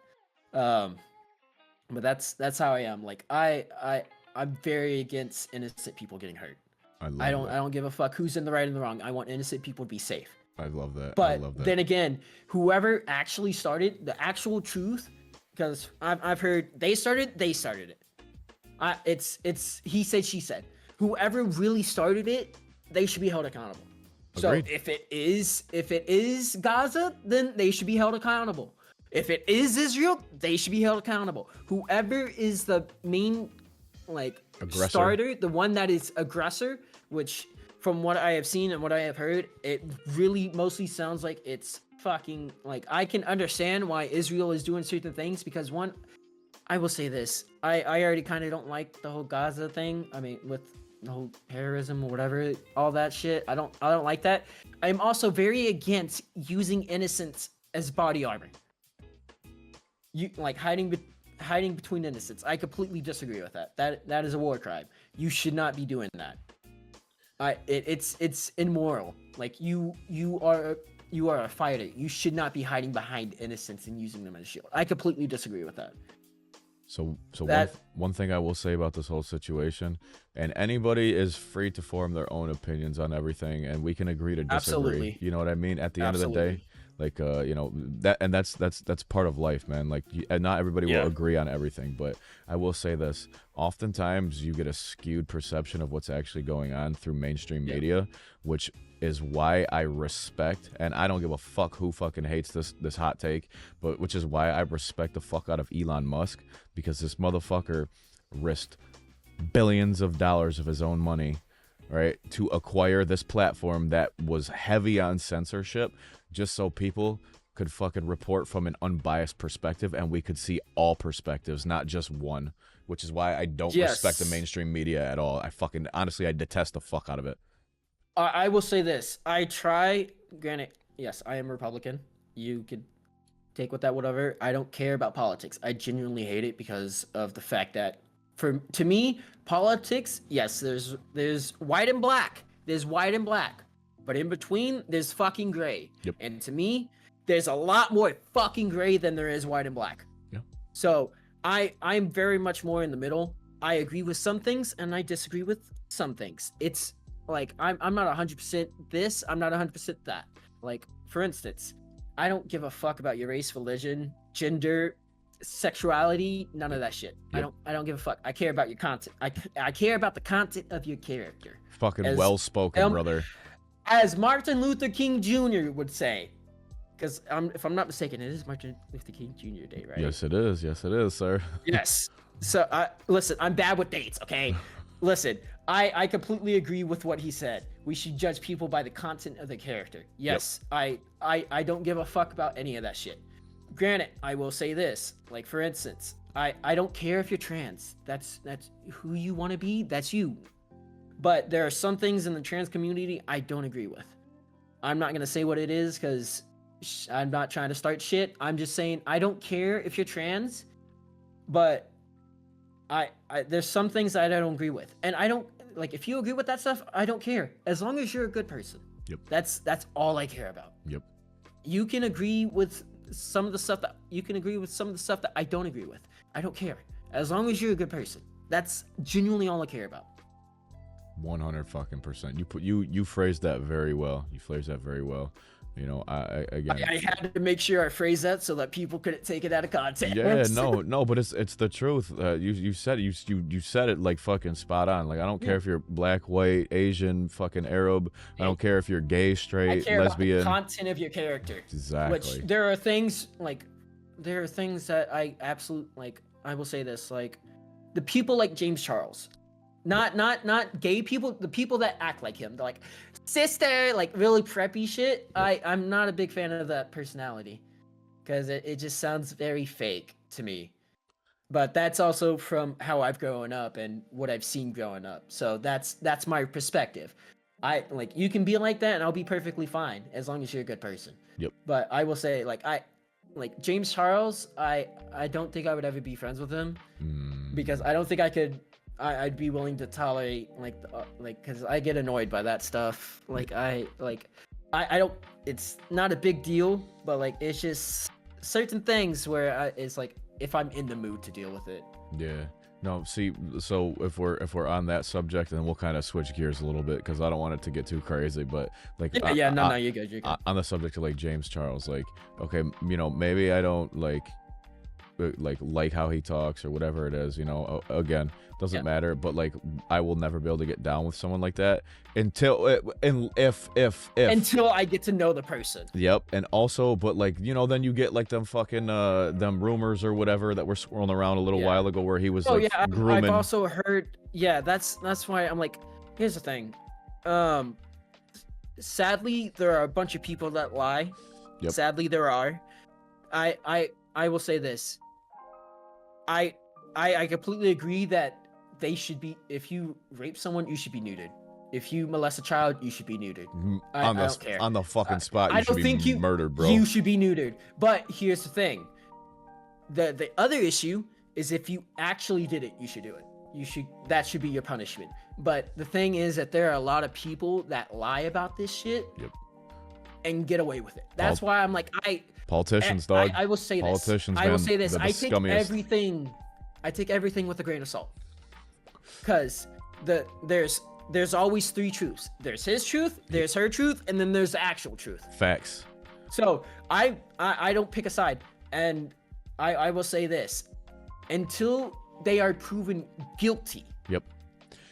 Speaker 3: But that's how I am. Like I'm very against innocent people getting hurt. I don't give a fuck who's in the right and the wrong. I want innocent people to be safe.
Speaker 2: I love that.
Speaker 3: But
Speaker 2: I love that.
Speaker 3: then again, whoever actually started the actual truth, because I've heard they started it. It's he said, she said. Whoever really started it, they should be held accountable.
Speaker 2: Agreed.
Speaker 3: So if it is Gaza, then they should be held accountable. If it is Israel, they should be held accountable. Whoever is the main
Speaker 2: aggressor,
Speaker 3: starter, the one that is aggressor, which from what I have seen and what I have heard, it really mostly sounds like it's fucking I can understand why Israel is doing certain things because one, I will say this, I already kind of don't like the whole Gaza thing. I mean, with the whole terrorism or whatever, all that shit. I don't like that. I'm also very against using innocents as body armor. You hiding between innocents. I completely disagree with that. That is a war crime. You should not be doing that. It's immoral. Like you are a fighter. You should not be hiding behind innocents and using them as a shield. I completely disagree with that.
Speaker 2: So one thing I will say about this whole situation, and anybody is free to form their own opinions on everything, and we can agree to disagree. Absolutely. You know what I mean? At the end of the day, that's part of life, man. And not everybody will agree on everything, but I will say this: oftentimes you get a skewed perception of what's actually going on through mainstream media, which is why I respect, and I don't give a fuck who fucking hates this hot take, but which is why I respect the fuck out of Elon Musk, because this motherfucker risked billions of dollars of his own money, right, to acquire this platform that was heavy on censorship, just so people could fucking report from an unbiased perspective and we could see all perspectives, not just one, which is why I don't respect the mainstream media at all. Honestly, I detest the fuck out of it.
Speaker 3: I will say this. Granted, yes, I am Republican. You could take with that whatever. I don't care about politics. I genuinely hate it because of the fact that, to me, politics, yes, there's white and black. There's white and black. But in between, there's fucking gray.
Speaker 2: Yep.
Speaker 3: And to me, there's a lot more fucking gray than there is white and black.
Speaker 2: Yeah.
Speaker 3: So I'm very much more in the middle. I agree with some things and I disagree with some things. It's like I'm not 100% this, I'm not 100% that. Like, for instance, I don't give a fuck about your race, religion, gender, sexuality, none of that shit.
Speaker 2: Yep.
Speaker 3: I don't give a fuck. I care about your content. I care about the content of your character.
Speaker 2: Fucking well spoken, brother.
Speaker 3: As Martin Luther King Jr. would say, because if I'm not mistaken, it is Martin Luther King Jr. Day, right?
Speaker 2: Yes, it is. Yes, it is, sir.
Speaker 3: Yes. So listen, I'm bad with dates, okay? Listen, I completely agree with what he said. We should judge people by the content of the character. Yes, yep. I don't give a fuck about any of that shit. Granted, I will say this, like, for instance, I don't care if you're trans. That's who you want to be, that's you. But there are some things in the trans community I don't agree with. I'm not gonna say what it is because I'm not trying to start shit. I'm just saying I don't care if you're trans, but I there's some things that I don't agree with, and I don't like if you agree with that stuff. I don't care as long as you're a good person.
Speaker 2: Yep.
Speaker 3: That's all I care about.
Speaker 2: Yep.
Speaker 3: You can agree with some of the stuff that I don't agree with. I don't care as long as you're a good person. That's genuinely all I care about.
Speaker 2: 100%. You phrased that very well. You phrased that very well. You know, I
Speaker 3: had to make sure I phrased that so that people couldn't take it out of context.
Speaker 2: Yeah, no, but it's the truth. You said you said it like fucking spot on. Like, I don't care if you're black, white, Asian, fucking Arab. I don't care if you're gay, straight,
Speaker 3: I care
Speaker 2: lesbian.
Speaker 3: About the content of your character.
Speaker 2: Exactly.
Speaker 3: Which there are things that I absolutely like. I will say this, like the people like James Charles. Not gay people, the people that act like him. They're like, sister, like really preppy shit. I'm not a big fan of that personality because it just sounds very fake to me. But that's also from how I've grown up and what I've seen growing up. So that's my perspective. I like you can be like that and I'll be perfectly fine as long as you're a good person.
Speaker 2: Yep.
Speaker 3: But I will say like James Charles, I don't think I would ever be friends with him because I don't think I could. I'd be willing to tolerate because I get annoyed by that stuff. I don't. It's not a big deal, but like it's just certain things where it's like if I'm in the mood to deal with it.
Speaker 2: Yeah. No. See. So if we're on that subject, then we'll kind of switch gears a little bit because I don't want it to get too crazy. But like.
Speaker 3: Yeah. No. You're good. You're good.
Speaker 2: On the subject of like James Charles, like okay, you know, maybe I don't like how he talks or whatever it is, you know, again, doesn't matter, but like I will never be able to get down with someone like that until
Speaker 3: I get to know the person.
Speaker 2: Yep. And also, but like, you know, then you get like them fucking them rumors or whatever that were swirling around a little while ago where he was grooming.
Speaker 3: I've also heard that's why I'm like, here's the thing, sadly there are a bunch of people that lie.
Speaker 2: Yep.
Speaker 3: Sadly there are. I will say this. I completely agree that they should be. If you rape someone, you should be neutered. If you molest a child, you should be neutered. I don't care.
Speaker 2: On the fucking spot, you
Speaker 3: I
Speaker 2: should
Speaker 3: don't think
Speaker 2: be murdered, bro.
Speaker 3: You should be neutered. But here's the thing. The other issue is if you actually did it, you should do it. That should be your punishment. But the thing is that there are a lot of people that lie about this shit.
Speaker 2: Yep.
Speaker 3: And get away with it. That's why I'm like
Speaker 2: politicians, dog.
Speaker 3: I will say this.
Speaker 2: Politicians,
Speaker 3: I will
Speaker 2: man,
Speaker 3: say this.
Speaker 2: they're the
Speaker 3: I take
Speaker 2: scummiest.
Speaker 3: everything with a grain of salt. Cause there's always three truths. There's his truth, there's her truth, and then there's the actual truth.
Speaker 2: Facts.
Speaker 3: So I don't pick a side, and I will say this: until they are proven guilty.
Speaker 2: Yep.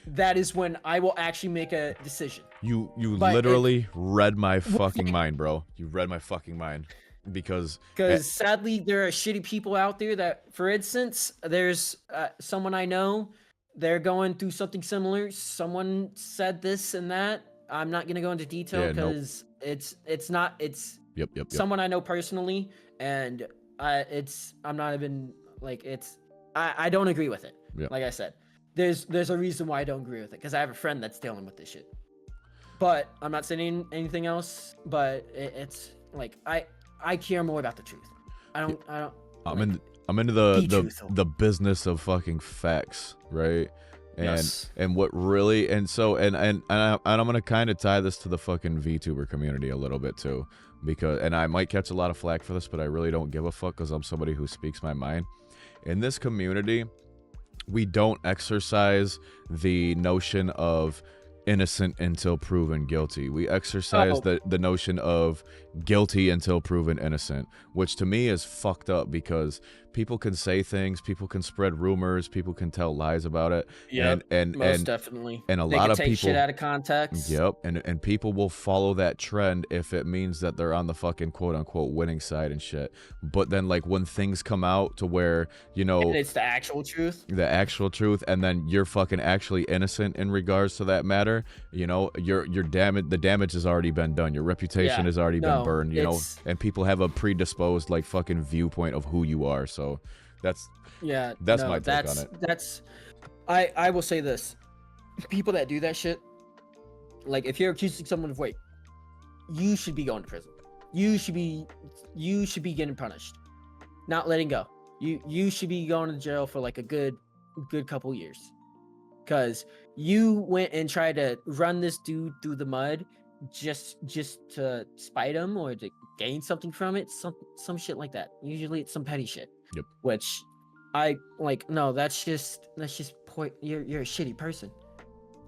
Speaker 3: That is when I will actually make a decision.
Speaker 2: You literally read my fucking mind, bro. You read my fucking mind. Because
Speaker 3: sadly there are shitty people out there that, for instance, there's someone I know, they're going through something similar. Someone said this and that. I'm not gonna go into detail because it's someone I know personally, and I'm not even like I don't agree with it.
Speaker 2: Yep.
Speaker 3: Like I said, there's a reason why I don't agree with it because I have a friend that's dealing with this shit. But I'm not saying anything else. But it's like I care more about the truth. I'm
Speaker 2: into the business of fucking facts, right? And what really, and so and I'm gonna kind of tie this to the fucking VTuber community a little bit too, because, and I might catch a lot of flack for this, but I really don't give a fuck because I'm somebody who speaks my mind. In this community, we don't exercise the notion of innocent until proven guilty. We exercise the notion of guilty until proven innocent, which to me is fucked up because people can say things, people can spread rumors, people can tell lies about it.
Speaker 3: Yeah,
Speaker 2: and
Speaker 3: most definitely.
Speaker 2: And a
Speaker 3: They
Speaker 2: lot
Speaker 3: can
Speaker 2: of
Speaker 3: take
Speaker 2: people
Speaker 3: shit out of context.
Speaker 2: Yep, and people will follow that trend if it means that they're on the fucking quote unquote winning side and shit. But then like when things come out to where, you know,
Speaker 3: and it's the actual truth.
Speaker 2: And then you're fucking actually innocent in regards to that matter, you know, your damage, the damage has already been done. Your reputation has already been burned, you know, and people have a predisposed like fucking viewpoint of who you are. So that's my take on it.
Speaker 3: I will say this. People that do that shit, like if you're accusing someone of rape, you should be going to prison. You should be getting punished, not letting go. You should be going to jail for like a good couple years, because you went and tried to run this dude through the mud just to spite him or to gain something from it, some shit like that. Usually it's some petty shit.
Speaker 2: Yep.
Speaker 3: Which I like. No, that's just you're a shitty person.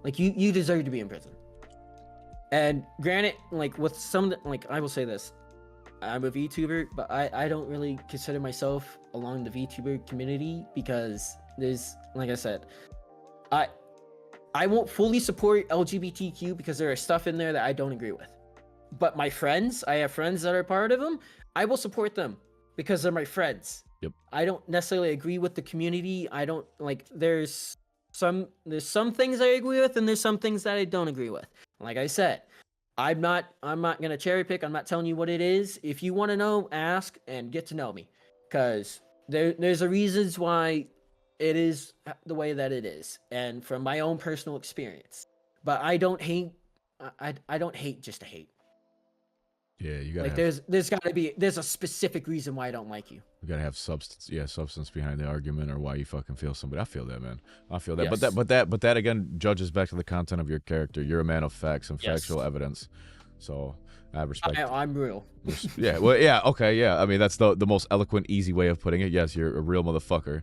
Speaker 3: Like you deserve to be in prison. And granted, like with some, like I will say this, I'm a VTuber, but I don't really consider myself along the VTuber community because there's, like I said, I won't fully support LGBTQ because there is stuff in there that I don't agree with. But my friends, I have friends that are part of them, I will support them because they're my friends.
Speaker 2: Yep.
Speaker 3: I don't necessarily agree with the community. I don't like, there's some things I agree with and there's some things that I don't agree with. Like I said, I'm not gonna cherry pick. I'm not telling you what it is. If you want to know, ask and get to know me, because there's a reasons why it is the way that it is, and from my own personal experience. But I don't hate. I don't hate just to hate.
Speaker 2: Yeah, you gotta
Speaker 3: like there's a specific reason why I don't like you.
Speaker 2: You gotta have substance behind the argument or why you fucking feel somebody. I feel that, man. I feel that.
Speaker 3: Yes.
Speaker 2: But that again judges back to the content of your character. You're a man of facts and factual evidence. So I respect.
Speaker 3: I'm real.
Speaker 2: Yeah. Well. Yeah. Okay. Yeah. I mean, that's the most eloquent, easy way of putting it. Yes, you're a real motherfucker.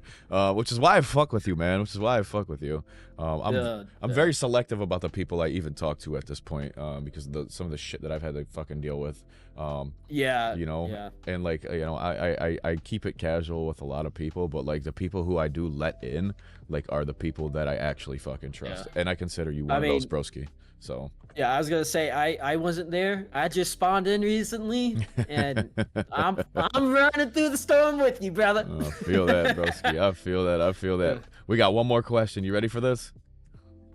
Speaker 2: Which is why I fuck with you, man. Which is why I fuck with you. I'm very selective about the people I even talk to at this point. Because some of the shit that I've had to fucking deal with. You know. And like I keep it casual with a lot of people, but like the people who I do let in, like, are the people that I actually fucking trust, and I consider you one of those, broski. So.
Speaker 3: Yeah, I was gonna say I wasn't there. I just spawned in recently, and I'm running through the storm with you, brother.
Speaker 2: I feel that, broski. I feel that. We got one more question. You ready for this?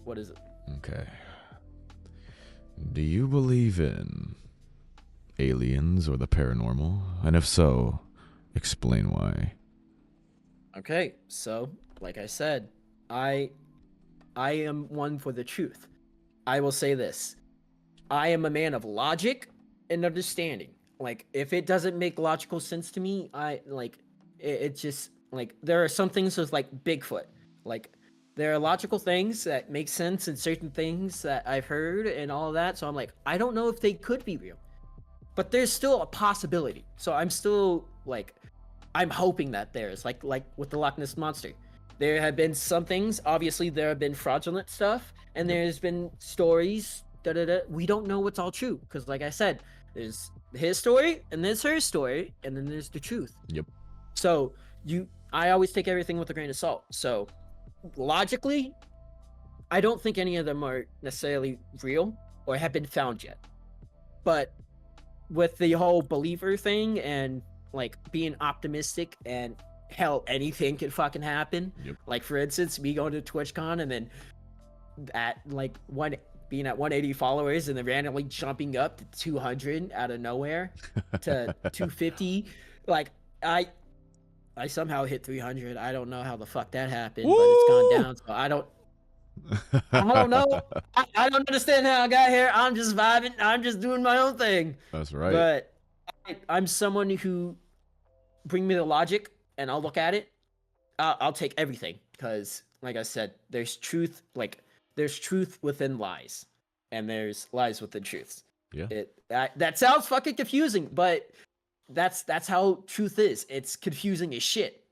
Speaker 3: What is it?
Speaker 2: Okay. Do you believe in aliens or the paranormal? And if so, explain why.
Speaker 3: Okay, so like I said, I am one for the truth. I will say this. I am a man of logic and understanding. Like, if it doesn't make logical sense to me, it just, like, there are some things with, like, Bigfoot. Like, there are logical things that make sense and certain things that I've heard and all of that. So I'm like, I don't know if they could be real. But there's still a possibility. So I'm still, like, I'm hoping that there's, like with the Loch Ness Monster. There have been some things, obviously there have been fraudulent stuff, and there's been stories, we don't know what's all true, because like I said, there's his story, and there's her story, and then there's the truth.
Speaker 2: Yep.
Speaker 3: So, I always take everything with a grain of salt. So, logically, I don't think any of them are necessarily real, or have been found yet. But, with the whole believer thing, and, like, being optimistic, and hell, anything could fucking happen.
Speaker 2: Yep.
Speaker 3: Like, for instance, me going to TwitchCon and then at like being at 180 followers and then randomly jumping up to 200 out of nowhere to 250. Like, I somehow hit 300. I don't know how the fuck that happened. Woo! But it's gone down. So I don't know. I don't understand how I got here. I'm just vibing. I'm just doing my own thing.
Speaker 2: That's right.
Speaker 3: But I'm someone who bring me the logic, and I'll look at it. I'll take everything, because like I said, there's truth. Like there's truth within lies, and there's lies within truths.
Speaker 2: Yeah.
Speaker 3: That sounds fucking confusing, but that's how truth is. It's confusing as shit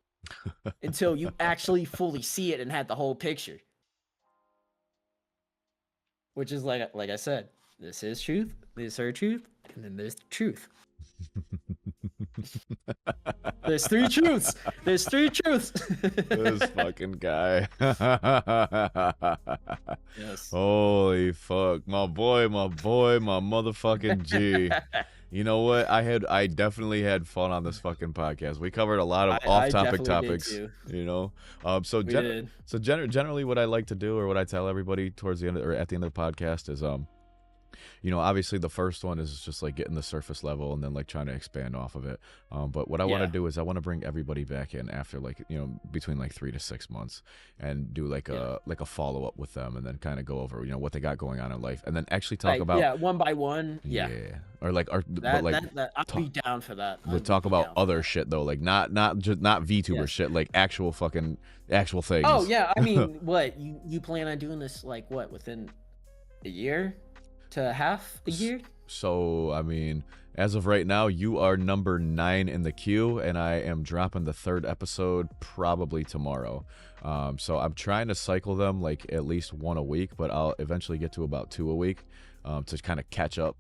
Speaker 3: until you actually fully see it and had the whole picture. Which is like I said, this is truth, this is truth, and then there's truth. There's three truths. There's three truths.
Speaker 2: This fucking guy.
Speaker 3: Yes.
Speaker 2: Holy fuck. My boy, my motherfucking G. You know what? I definitely had fun on this fucking podcast. We covered a lot of off-topic topics. You know? Generally what I like to do, or what I tell everybody towards the end or at the end of the podcast is you know, obviously the first one is just like getting the surface level and then like trying to expand off of it. But what I want to do is I want to bring everybody back in after like, you know, between like 3 to 6 months and do like a follow up with them and then kind of go over, you know, what they got going on in life and then actually talk about
Speaker 3: one by one. Yeah.
Speaker 2: Or like
Speaker 3: I'd be down for that.
Speaker 2: We'll talk about other shit though, like not VTuber shit, like actual things.
Speaker 3: Oh yeah, I mean, what you plan on doing this like what within a year to half a year?
Speaker 2: So I mean, as of right now, you are number 9 in the queue, and I am dropping the 3rd episode probably tomorrow. So I'm trying to cycle them like at least 1 a week, but I'll eventually get to about 2 a week to kind of catch up.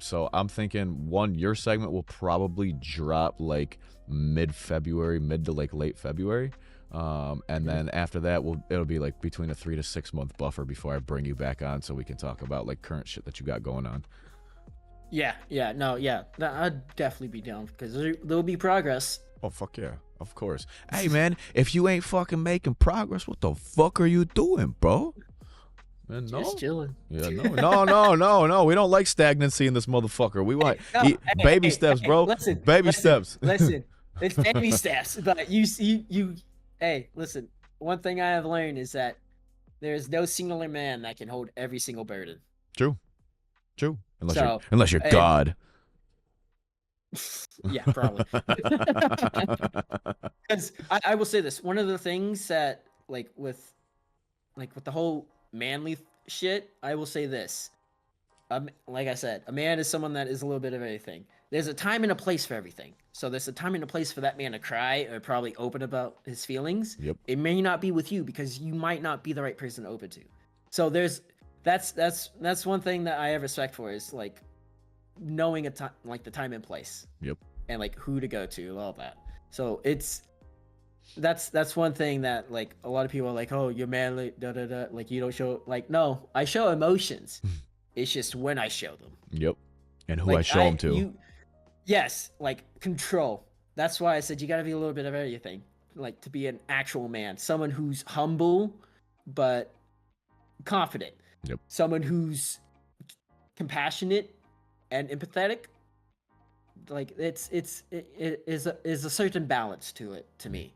Speaker 2: So I'm thinking your segment will probably drop like mid-February, mid to like late February. And then after that, it'll be like between a 3 to 6 month buffer before I bring you back on so we can talk about like current shit that you got going on. I'd definitely be down because there'll be progress. Oh fuck yeah, of course. Hey man, if you ain't fucking making progress, what the fuck are you doing, bro? Man, no.
Speaker 3: Just chilling.
Speaker 2: Yeah, no. We don't like stagnancy in this motherfucker. We want baby steps, bro. Baby steps.
Speaker 3: Listen, it's baby steps. But you. Hey, listen. One thing I have learned is that there is no singular man that can hold every single burden.
Speaker 2: True. Unless you're God.
Speaker 3: Yeah, probably. Because I will say this. One of the things that with the whole manly shit, I will say this. Like I said, a man is someone that is a little bit of everything. There's a time and a place for everything. So there's a time and a place for that man to cry or probably open about his feelings.
Speaker 2: Yep.
Speaker 3: It may not be with you because you might not be the right person to open to. So that's one thing that I have respect for is like knowing a time, like the time and place.
Speaker 2: Yep.
Speaker 3: And like who to go to, all that. So that's one thing that like a lot of people are like, oh, you're manly, like you don't show, like, no, I show emotions. It's just when I show them.
Speaker 2: Yep. And who I show them to.
Speaker 3: Yes, like control. That's why I said you got to be a little bit of everything. Like to be an actual man, someone who's humble but confident.
Speaker 2: Yep.
Speaker 3: Someone who's compassionate and empathetic. Like it is a certain balance to it to me.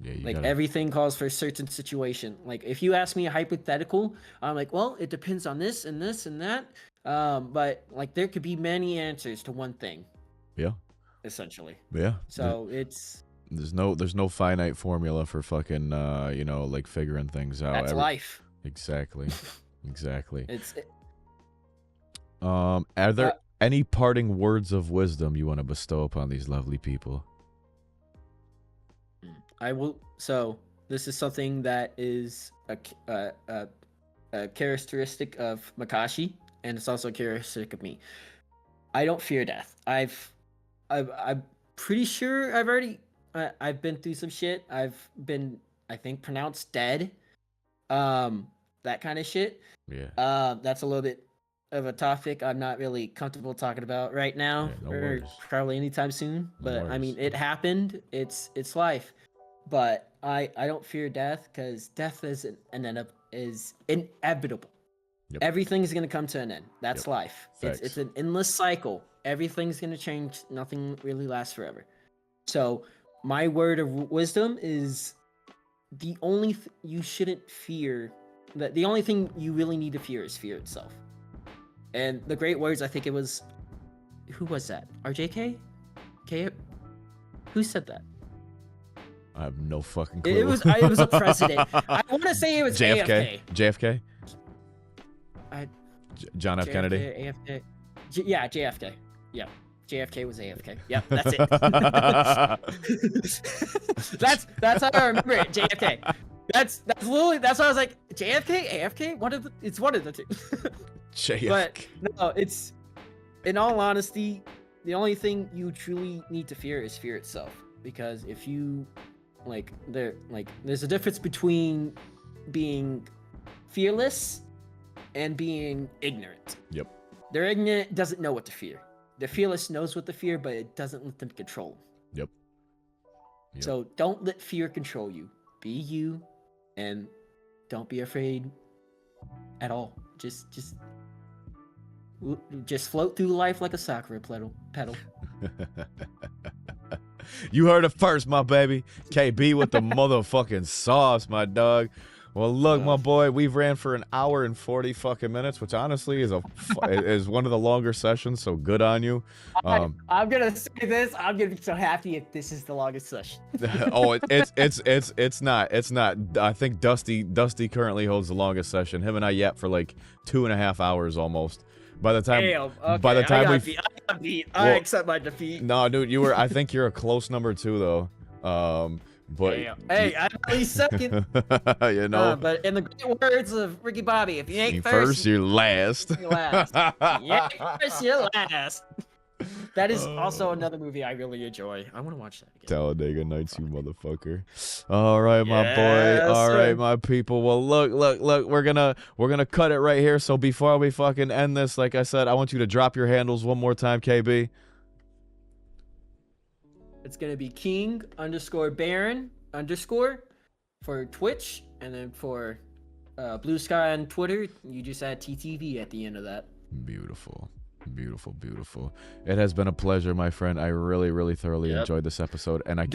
Speaker 2: Yeah,
Speaker 3: like everything calls for a certain situation. Like if you ask me a hypothetical, I'm like, well, it depends on this and this and that. But like there could be many answers to one thing.
Speaker 2: Yeah.
Speaker 3: Essentially.
Speaker 2: Yeah.
Speaker 3: So
Speaker 2: there's no finite formula for fucking like figuring things out.
Speaker 3: That's life.
Speaker 2: Exactly. Are there any parting words of wisdom you want to bestow upon these lovely people?
Speaker 3: I will. So this is something that is a characteristic of Makashi, and it's also a characteristic of me. I don't fear death. I'm pretty sure I've been through some shit. I've been, I think, pronounced dead. That kind of shit.
Speaker 2: Yeah.
Speaker 3: That's a little bit of a topic I'm not really comfortable talking about right now, or probably anytime soon. But I mean, it happened. It's life. But I don't fear death because death is inevitable.
Speaker 2: Yep.
Speaker 3: Everything's gonna come to an end. That's life. It's an endless cycle. Everything's gonna change. Nothing really lasts forever. So my word of wisdom is the only you shouldn't fear. The only thing you really need to fear is fear itself. And the great words, I think it was, who was that? RJK? Who said that?
Speaker 2: I have no fucking clue.
Speaker 3: It was a president. I want to say it was
Speaker 2: JFK.
Speaker 3: AFK.
Speaker 2: JFK.
Speaker 3: I,
Speaker 2: John F. Kennedy.
Speaker 3: AFK. Yeah, JFK. Yeah. JFK was AFK. Yep, that's it. that's how I remember it. JFK. That's literally why I was like JFK, AFK. It's one of the two.
Speaker 2: JFK.
Speaker 3: But no, it's in all honesty, the only thing you truly need to fear is fear itself. Because if you there's a difference between being fearless and being ignorant.
Speaker 2: Yep.
Speaker 3: They're ignorant, doesn't know what to fear. The fearless knows what to fear, but it doesn't let them control them.
Speaker 2: Yep.
Speaker 3: So don't let fear control you. Be you, and don't be afraid at all. Just float through life like a sakura petal.
Speaker 2: You heard it first, my baby. KB with the motherfucking sauce, my dog. Well, look, my boy, we've ran for an hour and 40 fucking minutes, which honestly is is one of the longer sessions. So good on you.
Speaker 3: I'm gonna say this. I'm gonna be so happy if this is the longest session.
Speaker 2: Oh, it's not. It's not. I think Dusty currently holds the longest session. Him and I yapped for like 2.5 hours almost. By the time,
Speaker 3: Damn, okay,
Speaker 2: by the time
Speaker 3: I got beat. I accept my defeat.
Speaker 2: No, dude, you were. I think you're a close number 2 though. But
Speaker 3: damn. Hey, I'm at least second.
Speaker 2: You know.
Speaker 3: But in the great words of Ricky Bobby, if you ain't
Speaker 2: first, you're last.
Speaker 3: You're last. Yeah, first, you're last. That is also another movie I really enjoy. I want to watch that again.
Speaker 2: Talladega Nights, you motherfucker. All right, my boy. All right, my people. Well, look. We're gonna cut it right here. So before we fucking end this, like I said, I want you to drop your handles one more time, KB.
Speaker 3: It's gonna be King_Barron_ for Twitch, and then for Blue Sky on Twitter, you just add TTV at the end of that.
Speaker 2: Beautiful. It has been a pleasure, my friend. I really thoroughly enjoyed this episode, and
Speaker 3: I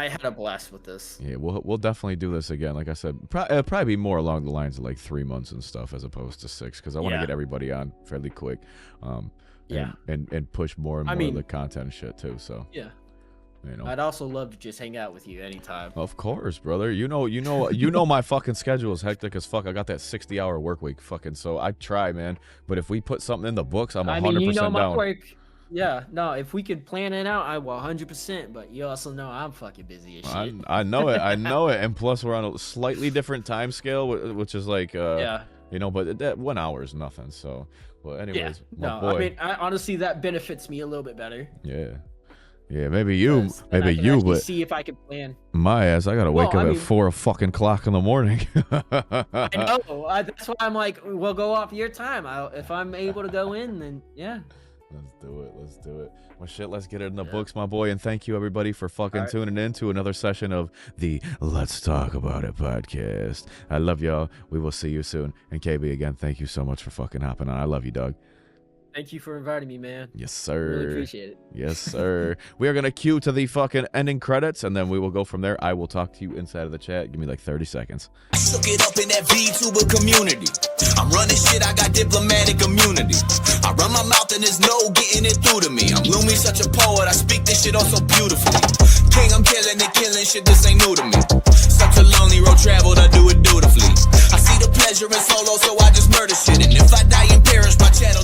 Speaker 3: had a blast with this.
Speaker 2: Yeah, we'll definitely do this again. Like I said, it'll probably be more along the lines of like 3 months and stuff as opposed to 6, because I want to get everybody on fairly quick. And push more and more of the content and shit too. So
Speaker 3: yeah.
Speaker 2: You know.
Speaker 3: I'd also love to just hang out with you anytime.
Speaker 2: Of course, brother. You know my fucking schedule is hectic as fuck. I got that 60-hour work week, fucking. So I try, man. But if we put something in the books, I'm 100% down.
Speaker 3: My work. Yeah, no. If we could plan it out, I will 100%. But you also know I'm fucking busy as shit.
Speaker 2: I know it. I know it. And plus, we're on a slightly different time scale, which is like, you know. But that 1 hour is nothing. So, well, anyways, my boy.
Speaker 3: I mean, honestly, that benefits me a little bit better.
Speaker 2: Yeah, maybe you, but
Speaker 3: see if I can plan.
Speaker 2: My ass, I gotta wake up at 4 fucking o'clock in the morning.
Speaker 3: I know. That's why I'm like, we'll go off your time. If I'm able to go in, then yeah.
Speaker 2: Let's do it. Well, shit, let's get it in the books, my boy. And thank you, everybody, for fucking tuning in to another session of the Let's Talk About It podcast. I love y'all. We will see you soon. And KB, again, thank you so much for fucking hopping on. I love you, dog.
Speaker 3: Thank you for inviting me, man.
Speaker 2: Yes, sir.
Speaker 3: Really appreciate it.
Speaker 2: Yes, sir. We are going to cue to the fucking ending credits, and then we will go from there. I will talk to you inside of the chat. Give me like 30 seconds.
Speaker 1: I shook it up in that VTuber community. I'm running shit, I got diplomatic immunity. I run my mouth and there's no getting it through to me. I'm Lumi, such a poet, I speak this shit all so beautifully. King, I'm killing shit, this ain't new to me. Such a lonely road traveled, I do it dutifully. I see the pleasure in solo, so I just murder shit. And if I die in Paris, my channel